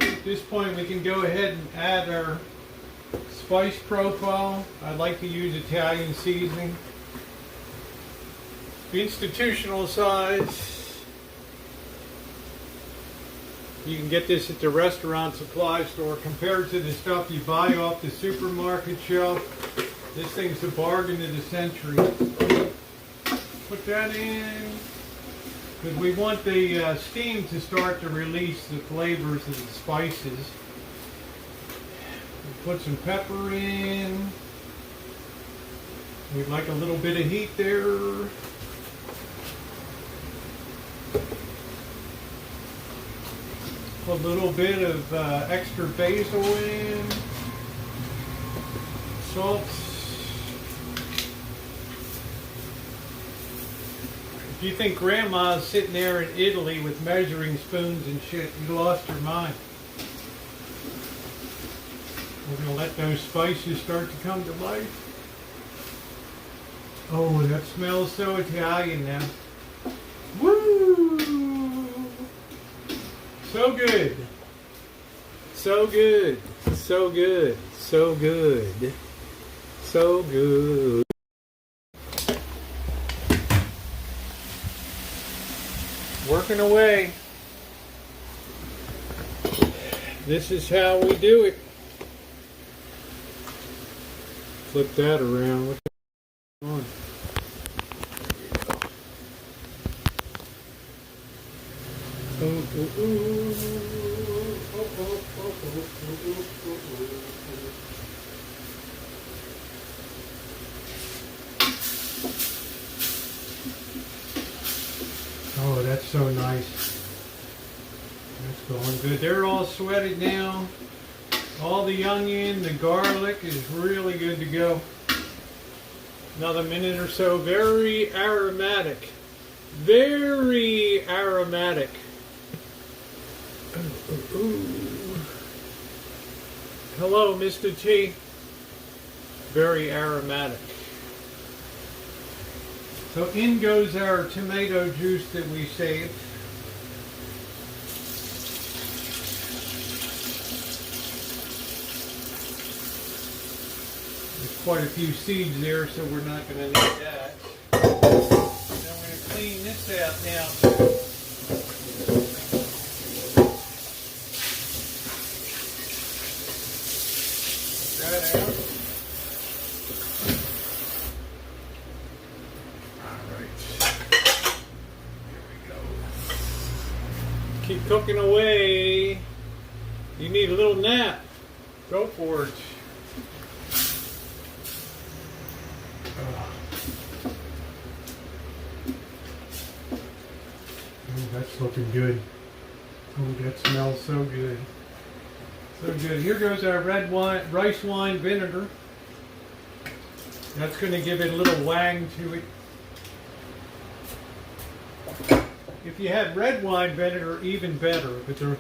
At this point we can go ahead and add our spice profile. I like to use Italian seasoning. Institutional size. You can get this at the restaurant supply store. Compared to the stuff you buy off the supermarket shelf, this thing's a bargain of the century. Put that in, because we want the steam to start to release the flavors of the spices. We'll put some pepper in. We'd like a little bit of heat there. A little bit of extra basil in. Salt. If you think Grandma's sitting there in Italy with measuring spoons and shit, you lost your mind. We're going to let those spices start to come to life. Oh, that smells so Italian now. Woo! So good. So good. So good. So good. So good. Working away. This is how we do it. Flip that around. What's going on? Oh, that's so nice. That's going good. They're all sweated now. All the onion, the garlic is really good to go. Another minute or so. Very aromatic. Very aromatic. Hello, Mr. T. Very aromatic. So in goes our tomato juice that we saved. There's quite a few seeds there, so we're not going to need that. Now we're going to clean this out now. That out. Keep cooking away. You need a little nap. Go for it. Oh, that's looking good. Oh, that smells so good. So good. Here goes our red wine, rice wine vinegar. That's going to give it a little wang to it. If you had red wine vinegar, even better, but the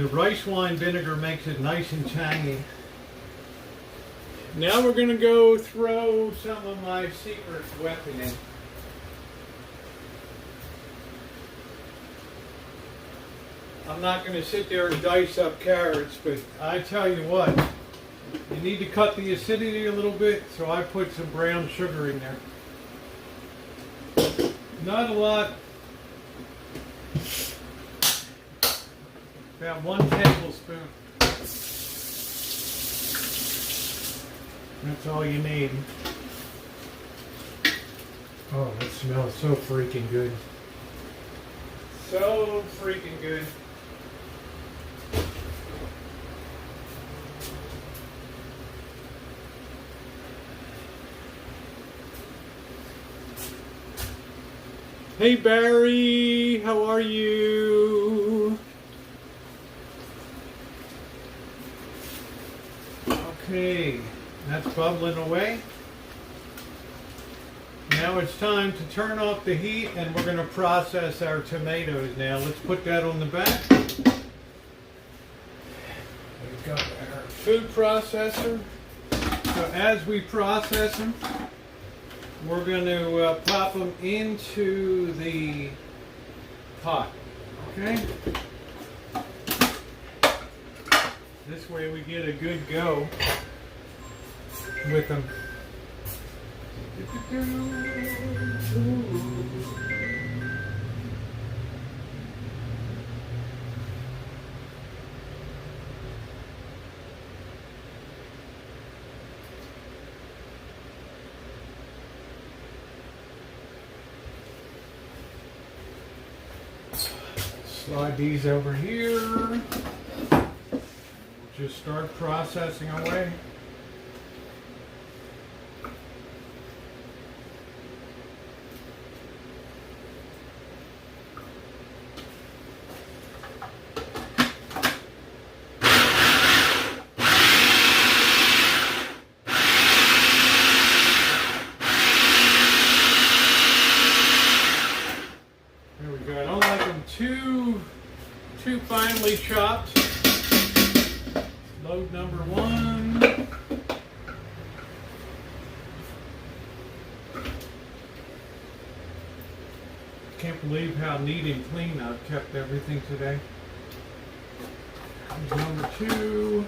rice wine vinegar makes it nice and tangy. Now we're going to go throw some of my secret weapon in. I'm not going to sit there and dice up carrots, but I tell you what, you need to cut the acidity a little bit, so I put some brown sugar in there. Not a lot. About 1 tablespoon. That's all you need. Oh, that smells so freaking good. So freaking good. Hey Barry, how are you? Okay, that's bubbling away. Now it's time to turn off the heat and we're going to process our tomatoes now. Let's put that on the back. We've got our food processor. So as we process them, we're going to pop them into the pot. Okay? This way we get a good go with them. Slide these over here. Just start processing away. There we go. I don't like them too finely chopped. Load number 1. Can't believe how neat and clean I've kept everything today. Here's number 2.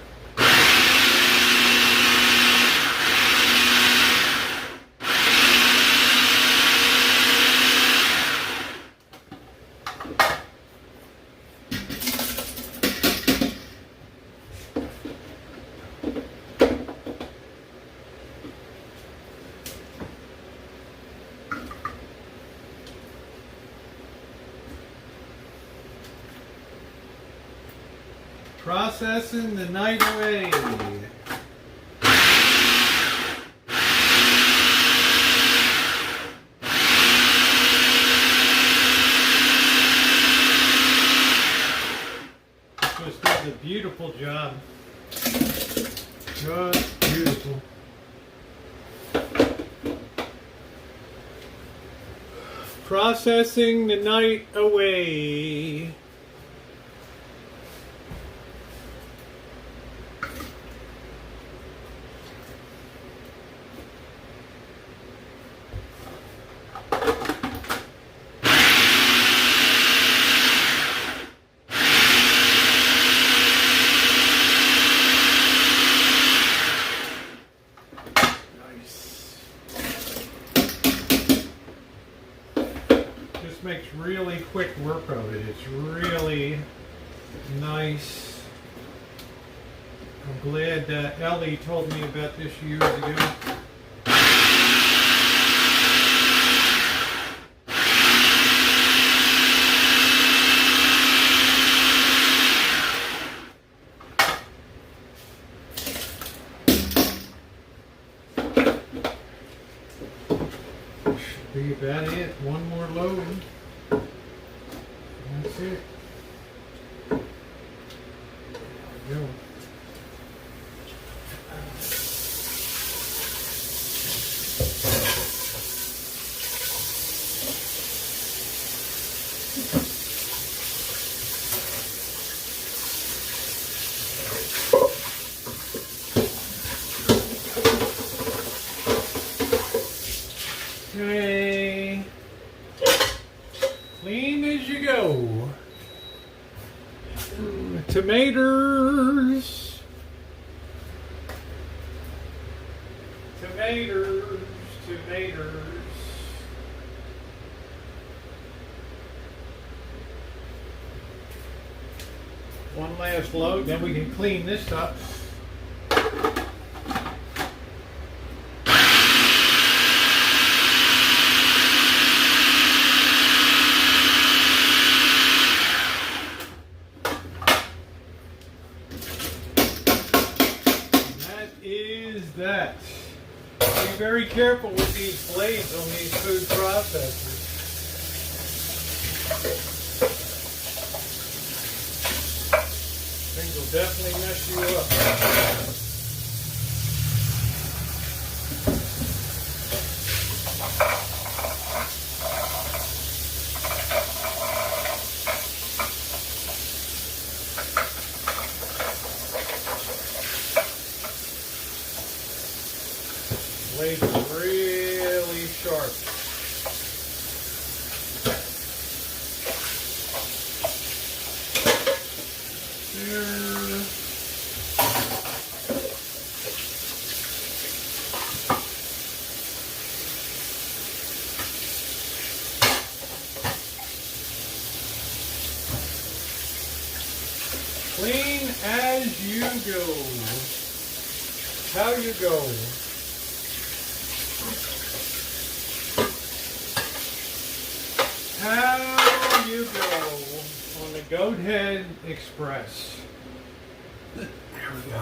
Processing the night away. Just does a beautiful job. Just beautiful. Processing the night away. Makes really quick work of it. It's really nice. I'm glad that Ellie told me about this years ago. Should be about it. One more load. That's it. There we go. Okay. Clean as you go. Tomatoes. Tomatoes. Tomatoes. One last load, then we can clean this up. That. Be very careful with these blades on these food processors. Things will definitely mess you up. Blades are really sharp. There. Clean as you go. How you go. How you go on the Goat Head Express. There we go.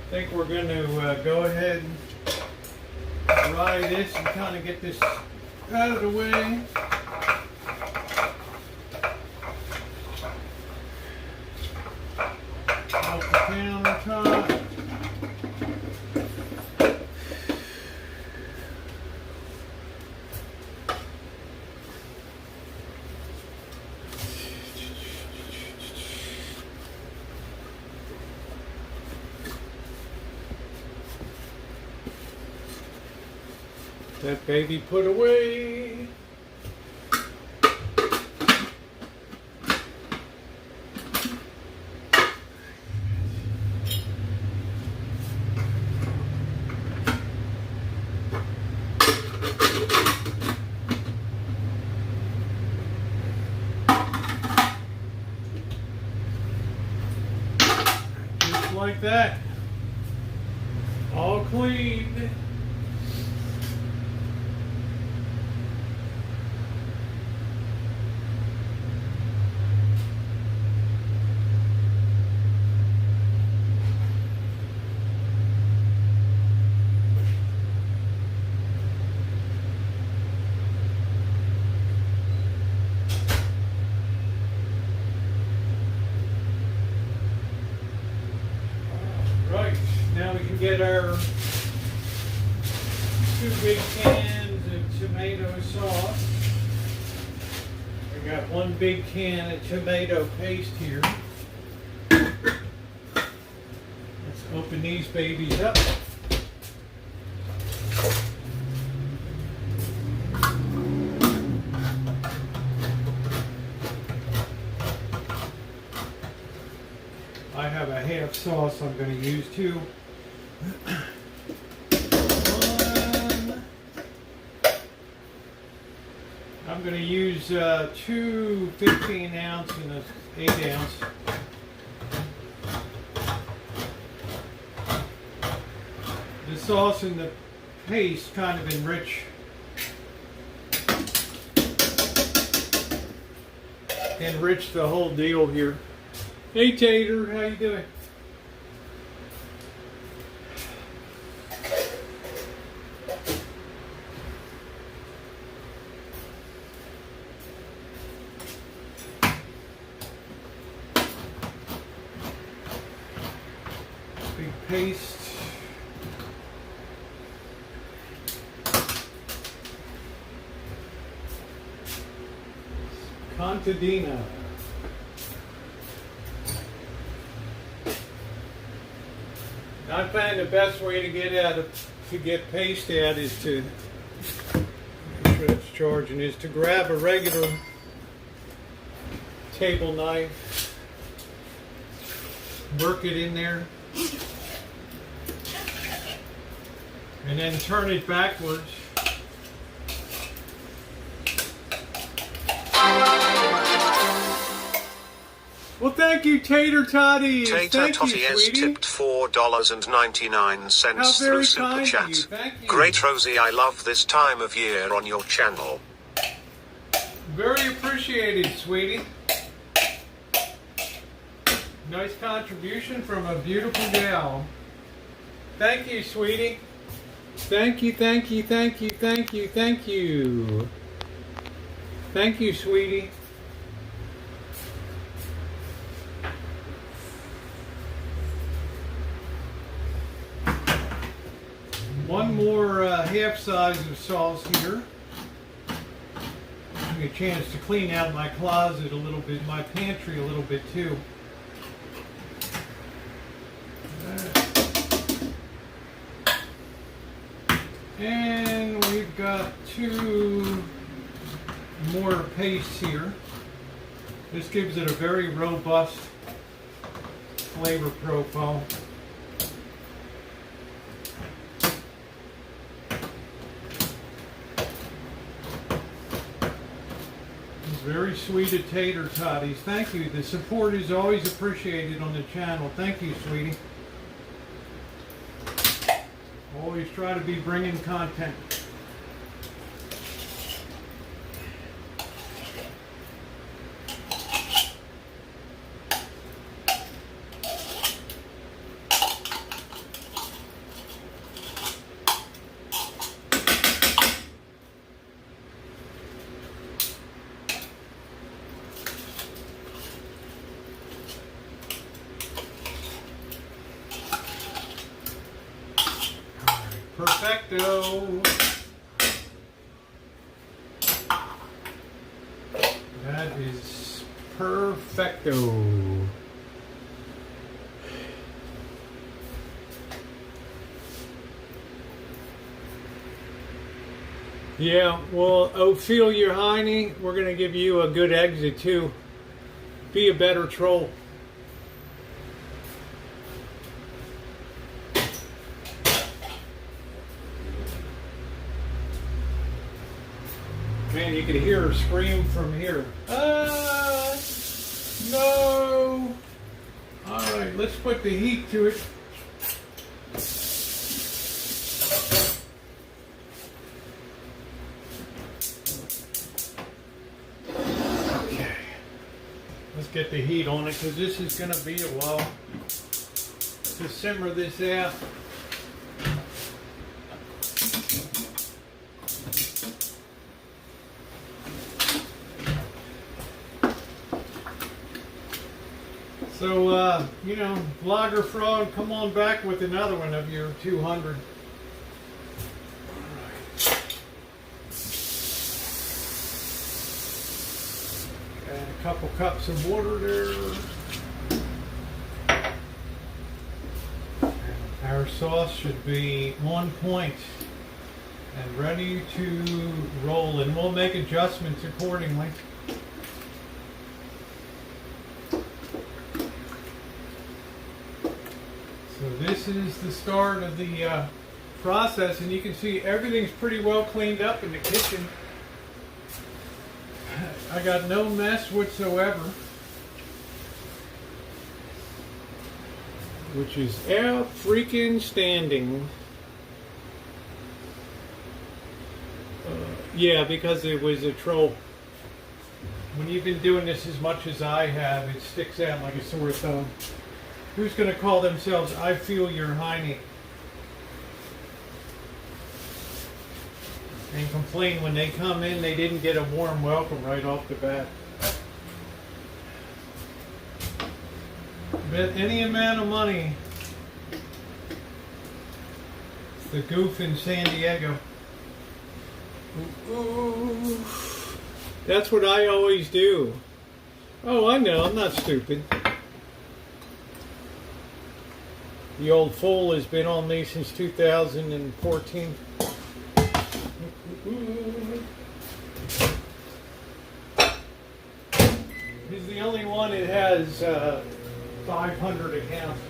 I think we're going to go ahead and dry this and kind of get this out of the way. Off the countertop. That baby put away. Just like that. All clean. Right, now we can get our 2 big cans of tomato sauce. I got 1 big can of tomato paste here. Let's open these babies up. I have a half sauce I'm going to use too. I'm going to use 2 15 ounce and an 8 ounce. The sauce and the paste kind of enrich the whole deal here. Hey Tater, how you doing? Big paste. Contadina. I find the best way to get paste out is to make sure it's charging, is to grab a regular table knife, work it in there, and then turn it backwards. Well, thank you, Tater Toddy. Tater Toddy has tipped $4.99 through Super Chat. Great Rosie, I love this time of year on your channel. Very appreciated, sweetie. Nice contribution from a beautiful gal. Thank you, sweetie. Thank you, thank you, thank you, thank you, thank you. Thank you, sweetie. One more half size of sauce here. Give me a chance to clean out my closet a little bit, my pantry a little bit too. And we've got 2 more pastes here. This gives it a very robust flavor profile. Very sweet tater toddies. Thank you. The support is always appreciated on the channel. Thank you, sweetie. Always try to be bringing content. Perfecto. That is perfecto. Yeah, well, Ophelia Heine, we're going to give you a good exit too. Be a better troll. Man, you could hear her scream from here. No! Alright, let's put the heat to it. Okay. Let's get the heat on it because this is going to be a while to simmer this out. So, you know, Vlogger Frog, come on back with another one of your 200. And a couple cups of water there. And our sauce should be on point and ready to roll. And we'll make adjustments accordingly. So this is the start of the process, and you can see everything's pretty well cleaned up in the kitchen. I got no mess whatsoever, which is out freaking standing. Yeah, because it was a troll. When you've been doing this as much as I have, it sticks out like a sore thumb. Who's going to call themselves I Feel Your Heine and complain when they come in they didn't get a warm welcome right off the bat? Bet any amount of money the goof in San Diego. Ooh. That's what I always do. Oh, I know, I'm not stupid. The old fool has been on me since 2014. He's the only one that has 500 accounts.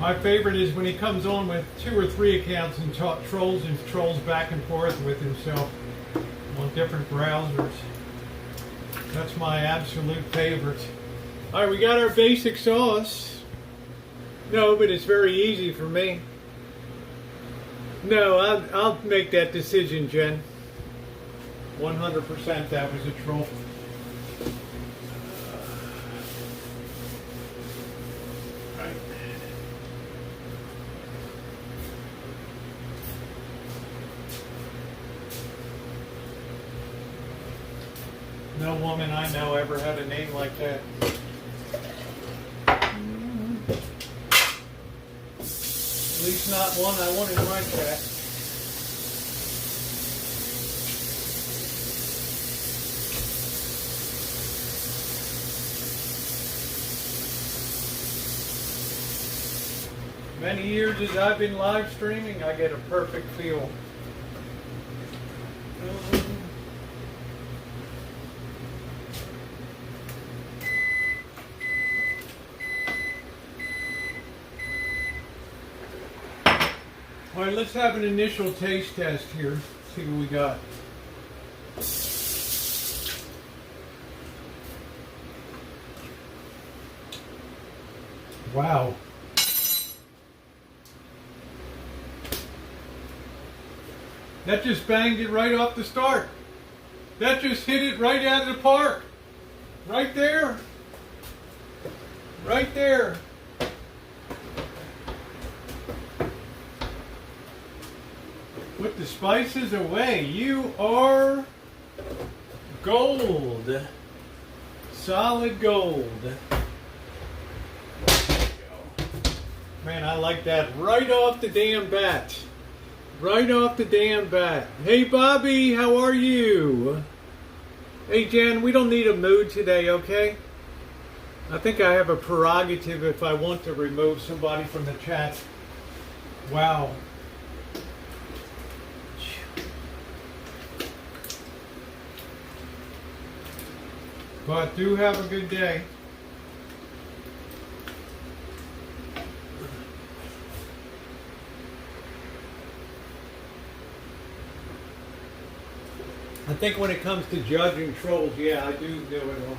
My favorite is when he comes on with 2 or 3 accounts and trolls back and forth with himself on different browsers. That's my absolute favorite. All right, we got our basic sauce. No, but it's very easy for me. No, I'll make that decision, Jen. 100% that was a troll. Right. No woman I know ever had a name like that. At least not one I want in my chat. Many years as I've been live streaming, I get a perfect feel. All right, let's have an initial taste test here. See what we got. Wow. That just banged it right off the start. That just hit it right out of the park. Right there. Right there. Put the spices away. You are gold. Solid gold. Man, I like that right off the damn bat. Right off the damn bat. Hey, Bobby, how are you? Hey, Jen, we don't need a mood today, okay? I think I have a prerogative if I want to remove somebody from the chat. Wow. But do have a good day. I think when it comes to judging trolls, yeah, I do it all.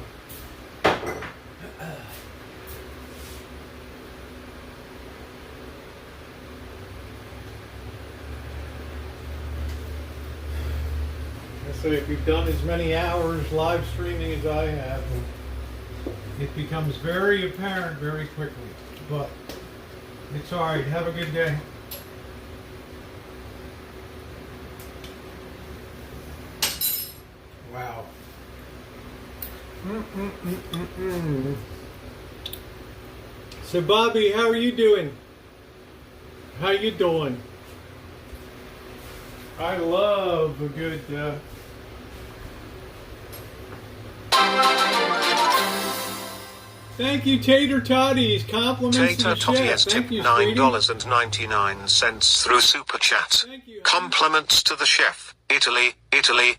So if you've done as many hours live streaming as I have, it becomes very apparent very quickly. But it's all right. Have a good day. Wow. So Bobby, how are you doing? How you doing? I love a good thank you, Tater Toddies. Compliments Tater to the Toddy chef. has Thank tipped you, sweetie. $9.99 through Super Chat. Thank you, honey. Compliments to the chef. Italy, Italy.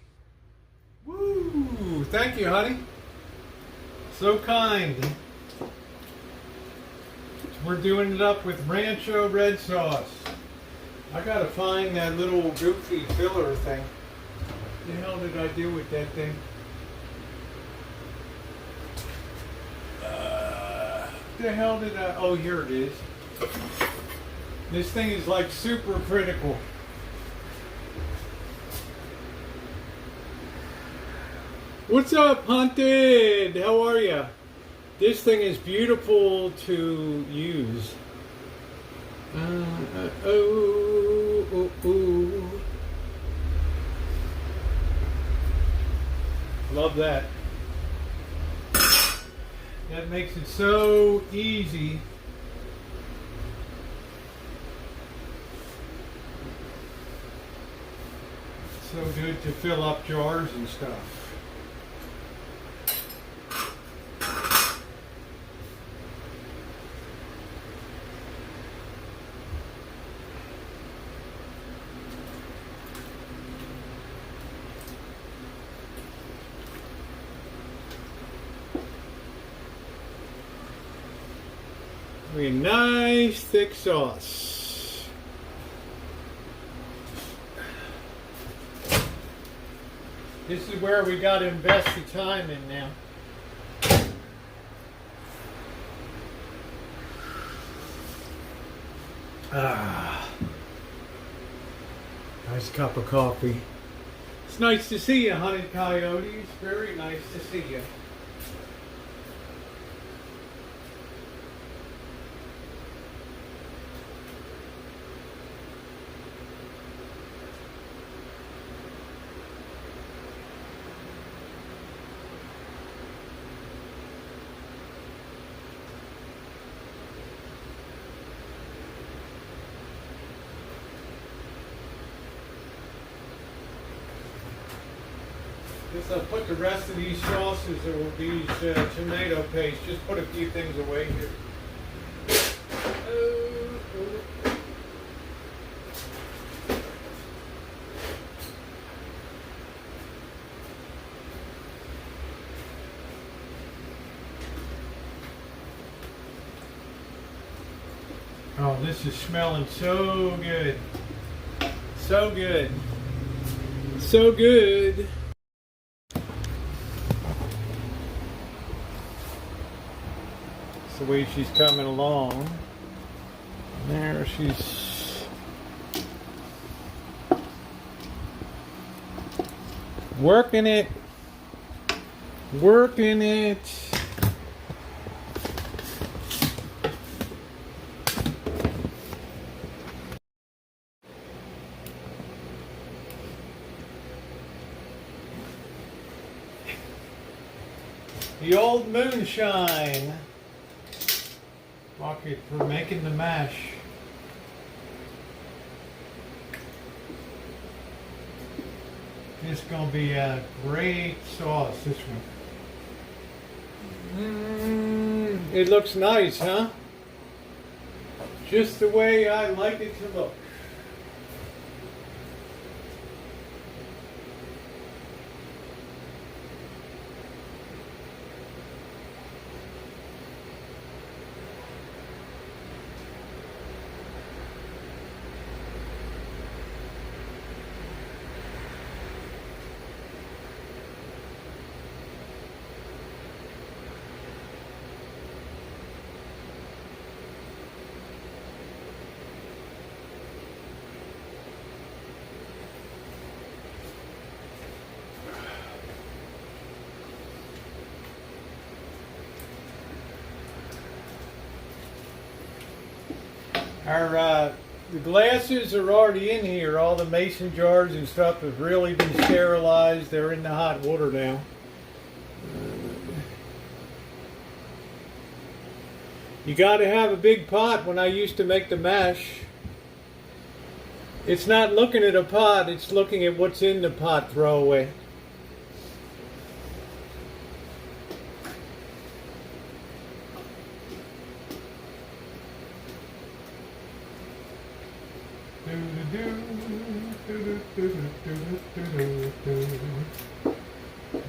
Woo! Thank you, honey. So kind. We're doing it up with Rancho red sauce. I gotta find that little goofy filler thing. What the hell did I do with that thing? What the hell did I... Oh, here it is. This thing is like super critical. What's up, Hunted? How are ya? This thing is beautiful to use. Love that. That makes it so easy. So good to fill up jars and stuff. Be a nice thick sauce. This is where we got to invest the time in now. Nice cup of coffee. It's nice to see you, Hunted Coyotes. Very nice to see you. Guess I'll put the rest of these sauces or these tomato paste. Just put a few things away here. Oh, this is smelling so good. So good. So good. The way she's coming along. There she's working it. Working it. The old moonshine. Bucket for making the mash. It's gonna be a great sauce, this one. It looks nice, huh? Just the way I like it to look. The glasses are already in here. All the mason jars and stuff have really been sterilized. They're in the hot water now. You got to have a big pot. When I used to make the mash, it's not looking at a pot, it's looking at what's in the pot throwaway.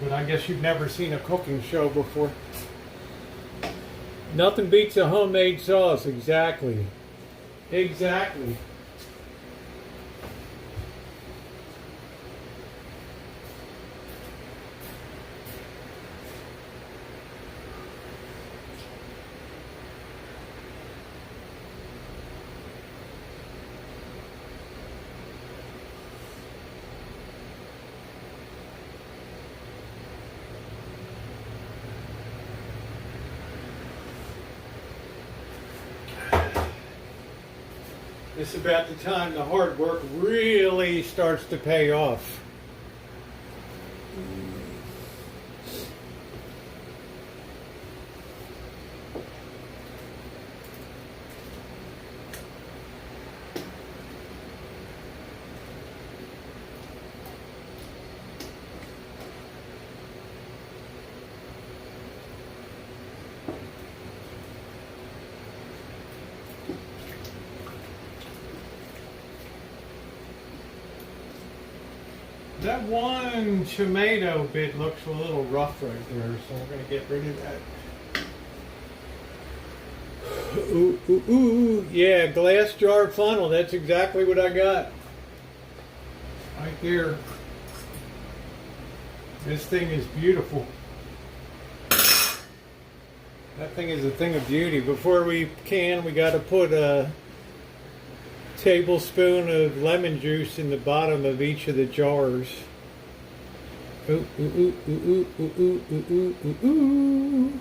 But I guess you've never seen a cooking show before. Nothing beats a homemade sauce. Exactly. Exactly. This is about the time the hard work really starts to pay off. That one tomato bit looks a little rough right there, so we're going to get rid of that. Ooh, ooh, ooh. Yeah, glass jar funnel. That's exactly what I got. Right there. This thing is beautiful. That thing is a thing of beauty. Before we can, we got to put a tablespoon of lemon juice in the bottom of each of the jars. Ooh, ooh, ooh, ooh, ooh, ooh, ooh, ooh, ooh, ooh.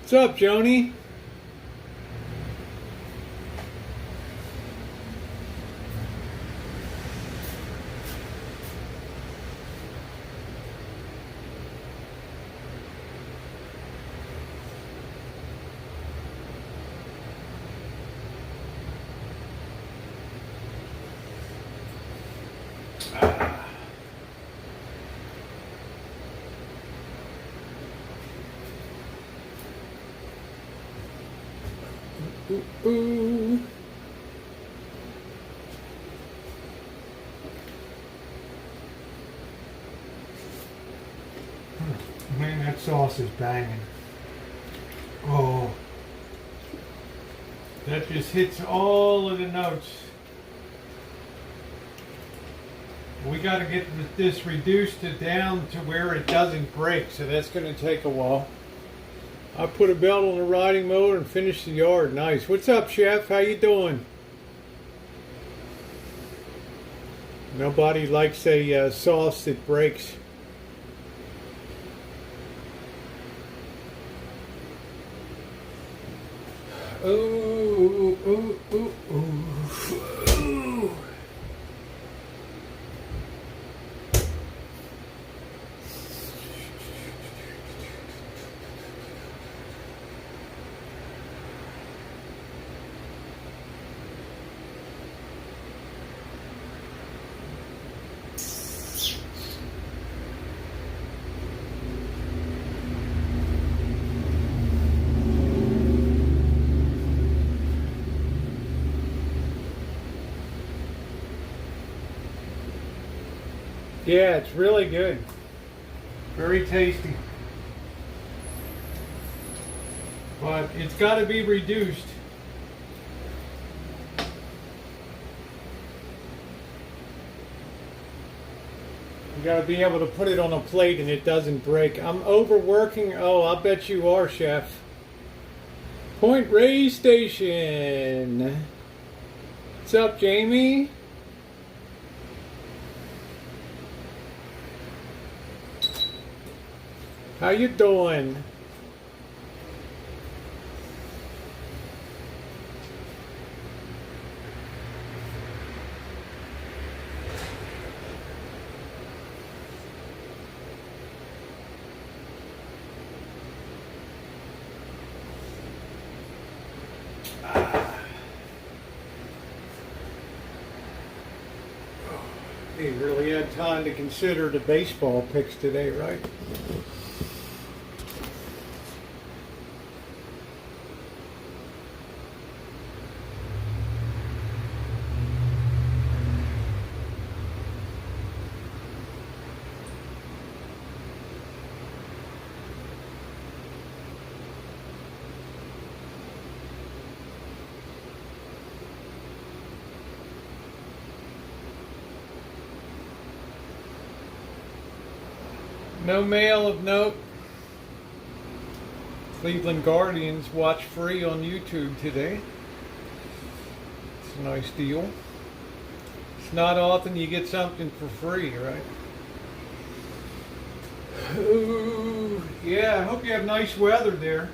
What's up, Joni? Ooh, ooh. Man, that sauce is banging. Oh, that just hits all of the notes. We got to get this reduced down to where it doesn't break, so that's going to take a while. I put a belt on the riding mower and finished the yard. Nice. What's up, Chef? How you doing? Nobody likes a sauce that breaks. Ooh, ooh, ooh, ooh, ooh. Yeah, it's really good. Very tasty. But it's got to be reduced. You got to be able to put it on a plate and it doesn't break. I'm overworking. Oh, I'll bet you are, Chef. Point Ray Station. What's up, Jamie? How you doing? You really had time to consider the baseball picks today, right? No mail of note. Cleveland Guardians watch free on YouTube today. It's a nice deal. It's not often you get something for free, right? Ooh, yeah, I hope you have nice weather there.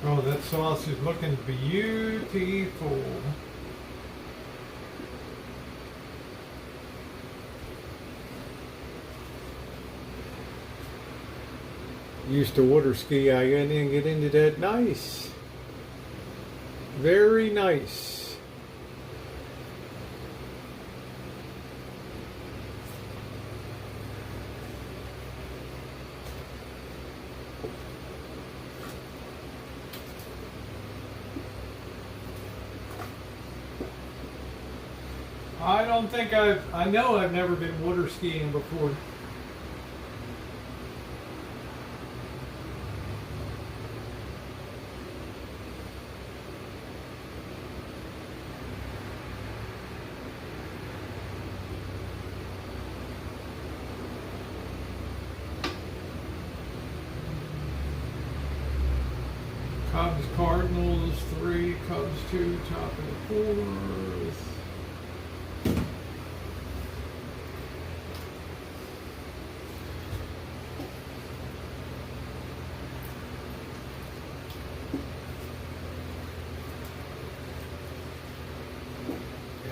Oh, that sauce is looking beautiful. Used to water ski. I didn't get into that. Nice. Very nice. I don't think I know I've never been water skiing before. Cubs, Cardinals, 3, Cubs 2, top of the 4th.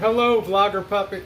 Hello, Vlogger Puppet.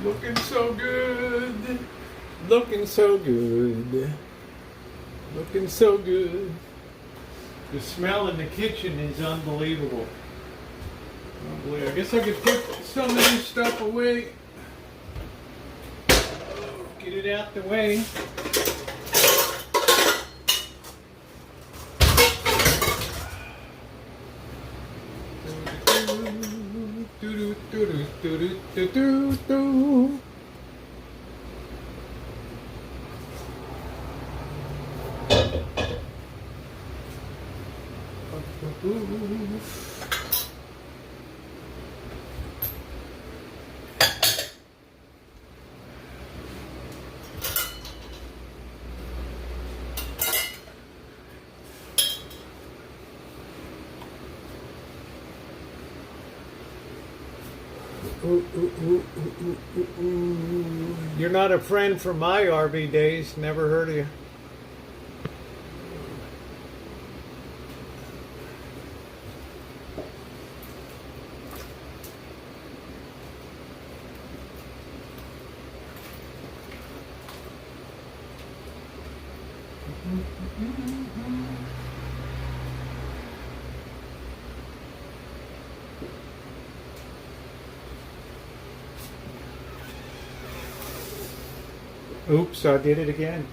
Looking so good. Looking so good. Looking so good. The smell in the kitchen is unbelievable. Unbelievable. I guess I could put some of this stuff away. Get it out the way. You're not a friend from my RV days. Never heard of you. Oops, I did it again.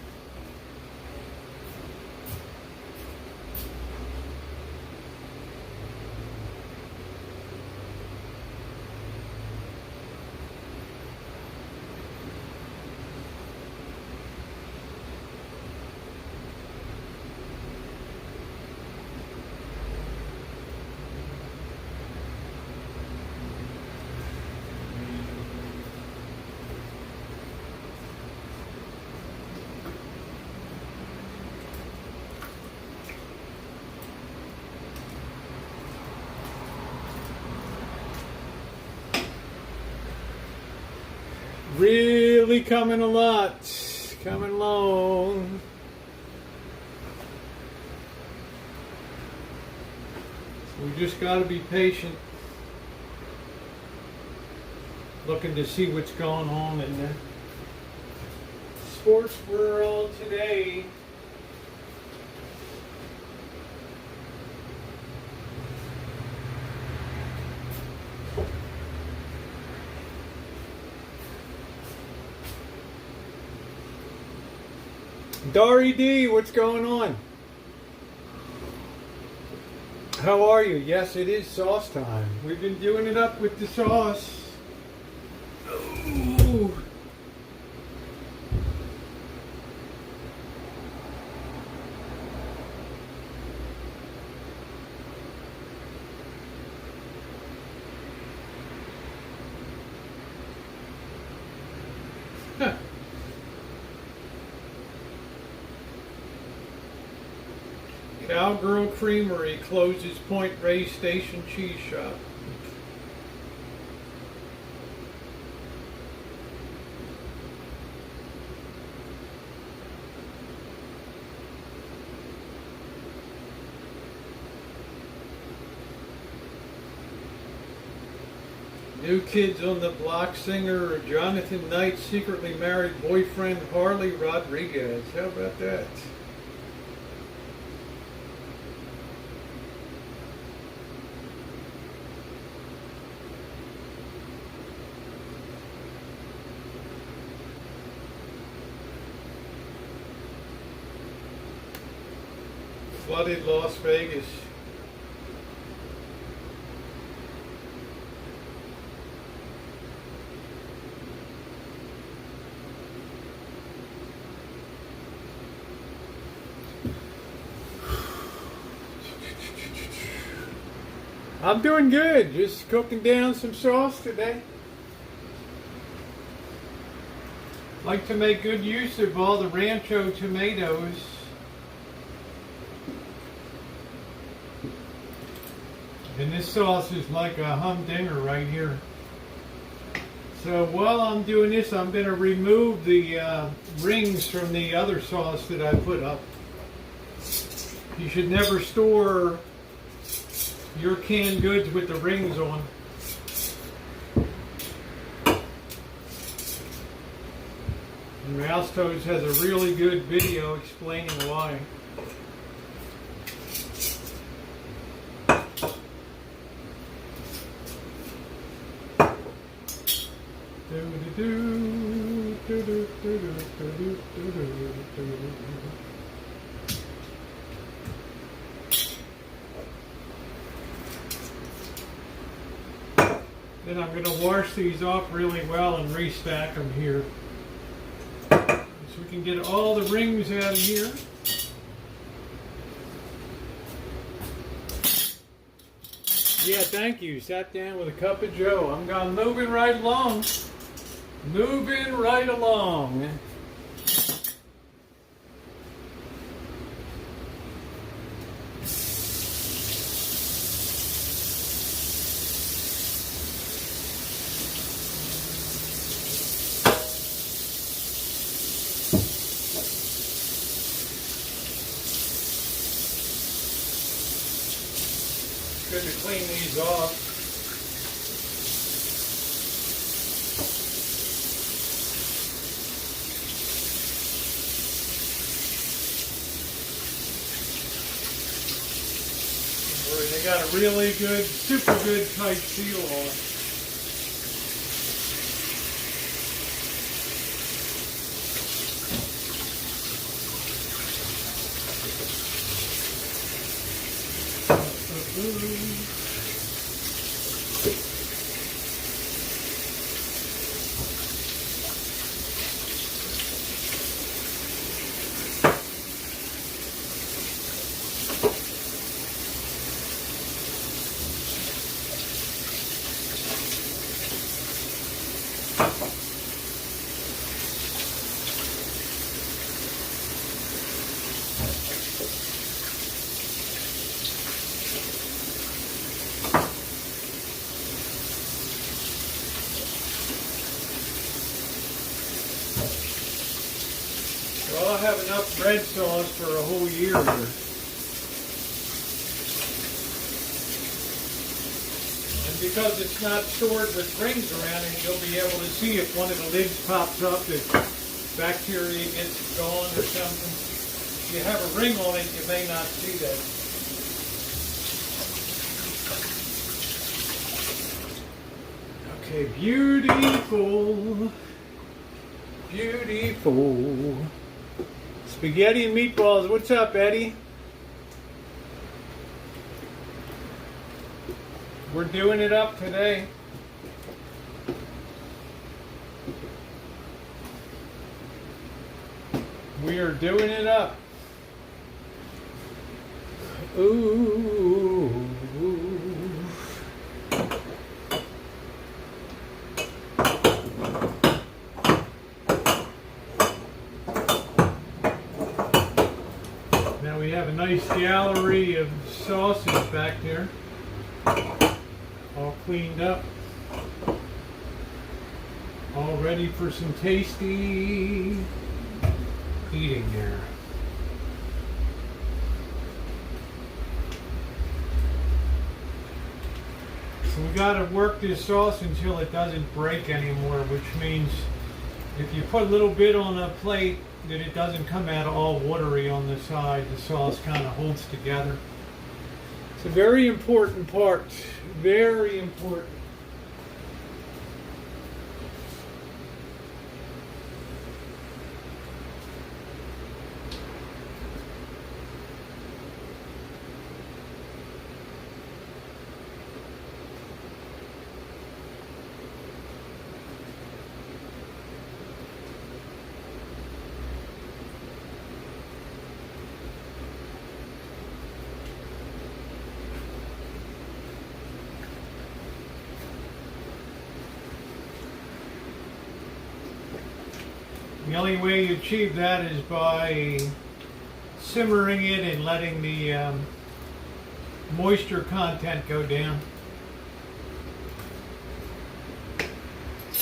Really coming a lot. Coming along. So we just got to be patient. Looking to see what's going on in the sports world today. Dari D, what's going on? How are you? Yes, it is sauce time. We've been doing it up with the sauce. Ooh. Huh. Cowgirl Creamery closes Point Reyes Station Cheese Shop. New Kids on the Block singer Jonathan Knight secretly married boyfriend Harley Rodriguez. How about that? Flooded Las Vegas. I'm doing good. Just cooking down some sauce today. Like to make good use of all the Rancho tomatoes. And this sauce is like a humdinger right here. So while I'm doing this, I'm going to remove the rings from the other sauce that I put up. You should never store your canned goods with the rings on. And Mouse Toes has a really good video explaining why. Then I'm going to wash these off really well and restack them here. So we can get all the rings out of here. Yeah, thank you. Sat down with a cup of joe. I'm moving right along. Moving right along. Good to clean these off. They got a really good, super good tight seal on. Well, I'll have enough bread sauce for a whole year here. And because it's not stored with rings around it, you'll be able to see if one of the lids pops up, if bacteria gets gone or something. If you have a ring on it, you may not see that. Okay, beautiful. Beautiful. Spaghetti and meatballs. What's up, Eddie? We're doing it up today. We are doing it up. Ooh. Now we have a nice gallery of sauces back there, all cleaned up, all ready for some tasty eating there. So we got to work this sauce until it doesn't break anymore, which means if you put a little bit on a plate, that it doesn't come out all watery on the side. The sauce kind of holds together. It's a very important part. Very important. The only way you achieve that is by simmering it and letting the moisture content go down.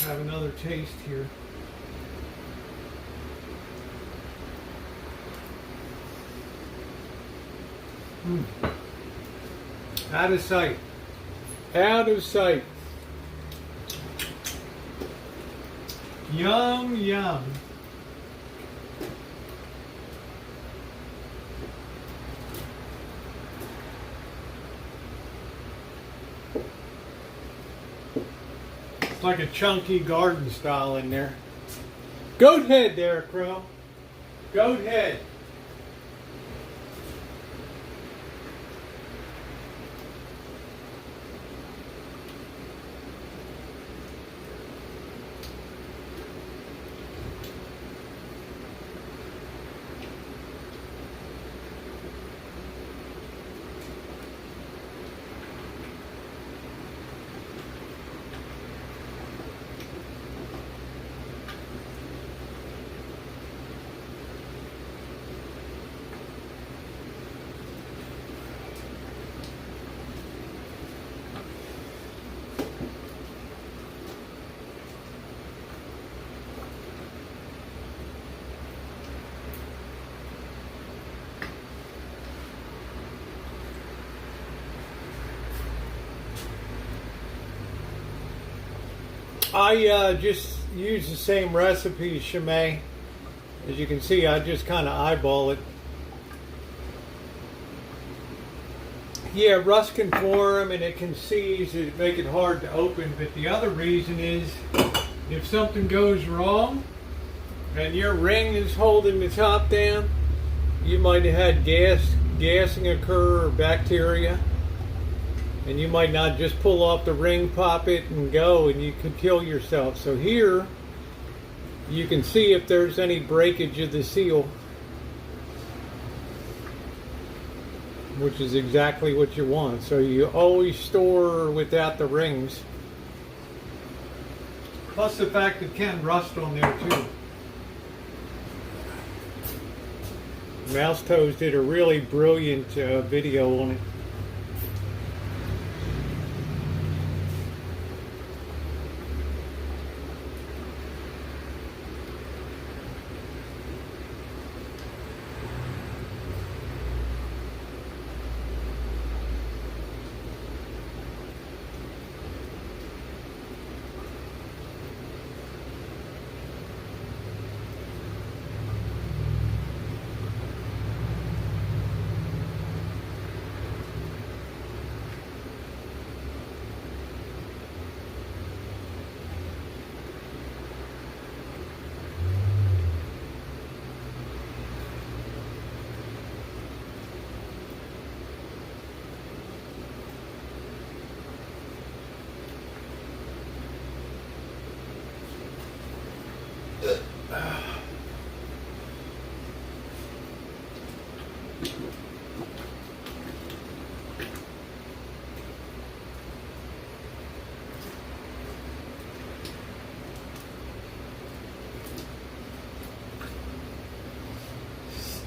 Have another taste here. Out of sight. Out of sight. Yum, yum. It's like a chunky garden style in there. Goat head there, Crow. Goat head. I just use the same recipe, Chimay. As you can see, I just kind of eyeball it. Yeah, rust can form and it can seize, it make it hard to open. But the other reason is, if something goes wrong and your ring is holding the top down, you might have had gassing occur or bacteria. And you might not just pull off the ring, pop it, and go, and you could kill yourself. So here, you can see if there's any breakage of the seal, which is exactly what you want. So you always store without the rings. Plus the fact it can rust on there too. Mouse Toes did a really brilliant video on it.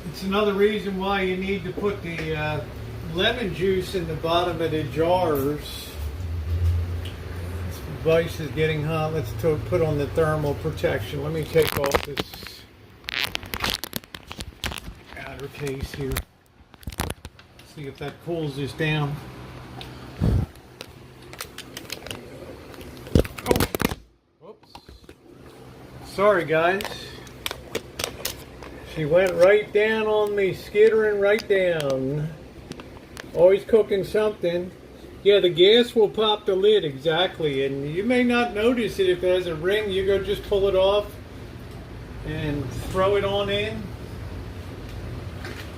It's another reason why you need to put the lemon juice in the bottom of the jars. This device is getting hot. Let's put on the thermal protection. Let me take off this outer case here. See if that cools this down. Sorry guys. She went right down on me, skittering right down. Always cooking something. Yeah, the gas will pop the lid, exactly. And you may not notice it if it has a ring. You go just pull it off and throw it on in.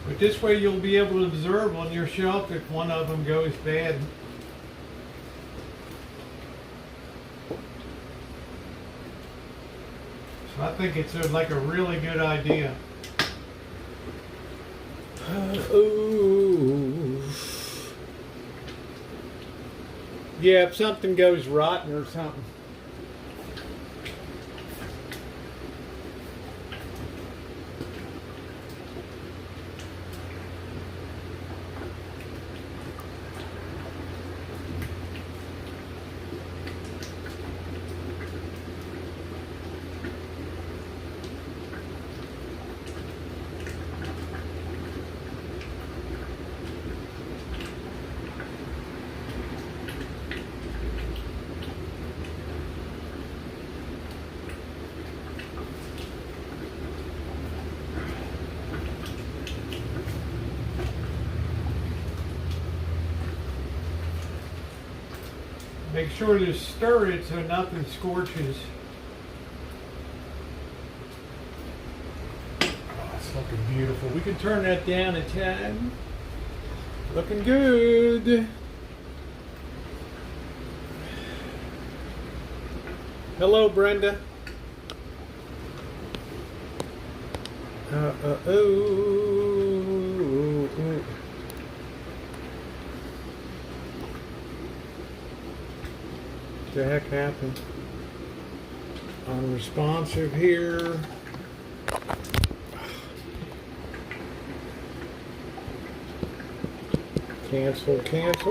But this way you'll be able to observe on your shelf if one of them goes bad. So I think it's like a really good idea. Ooh. Yeah, if something goes rotten or something. Make sure to stir it so nothing scorches. Oh, it's looking beautiful. We can turn that down a tad. Looking good. Hello, Brenda. What the heck happened? Unresponsive here. Cancel, cancel.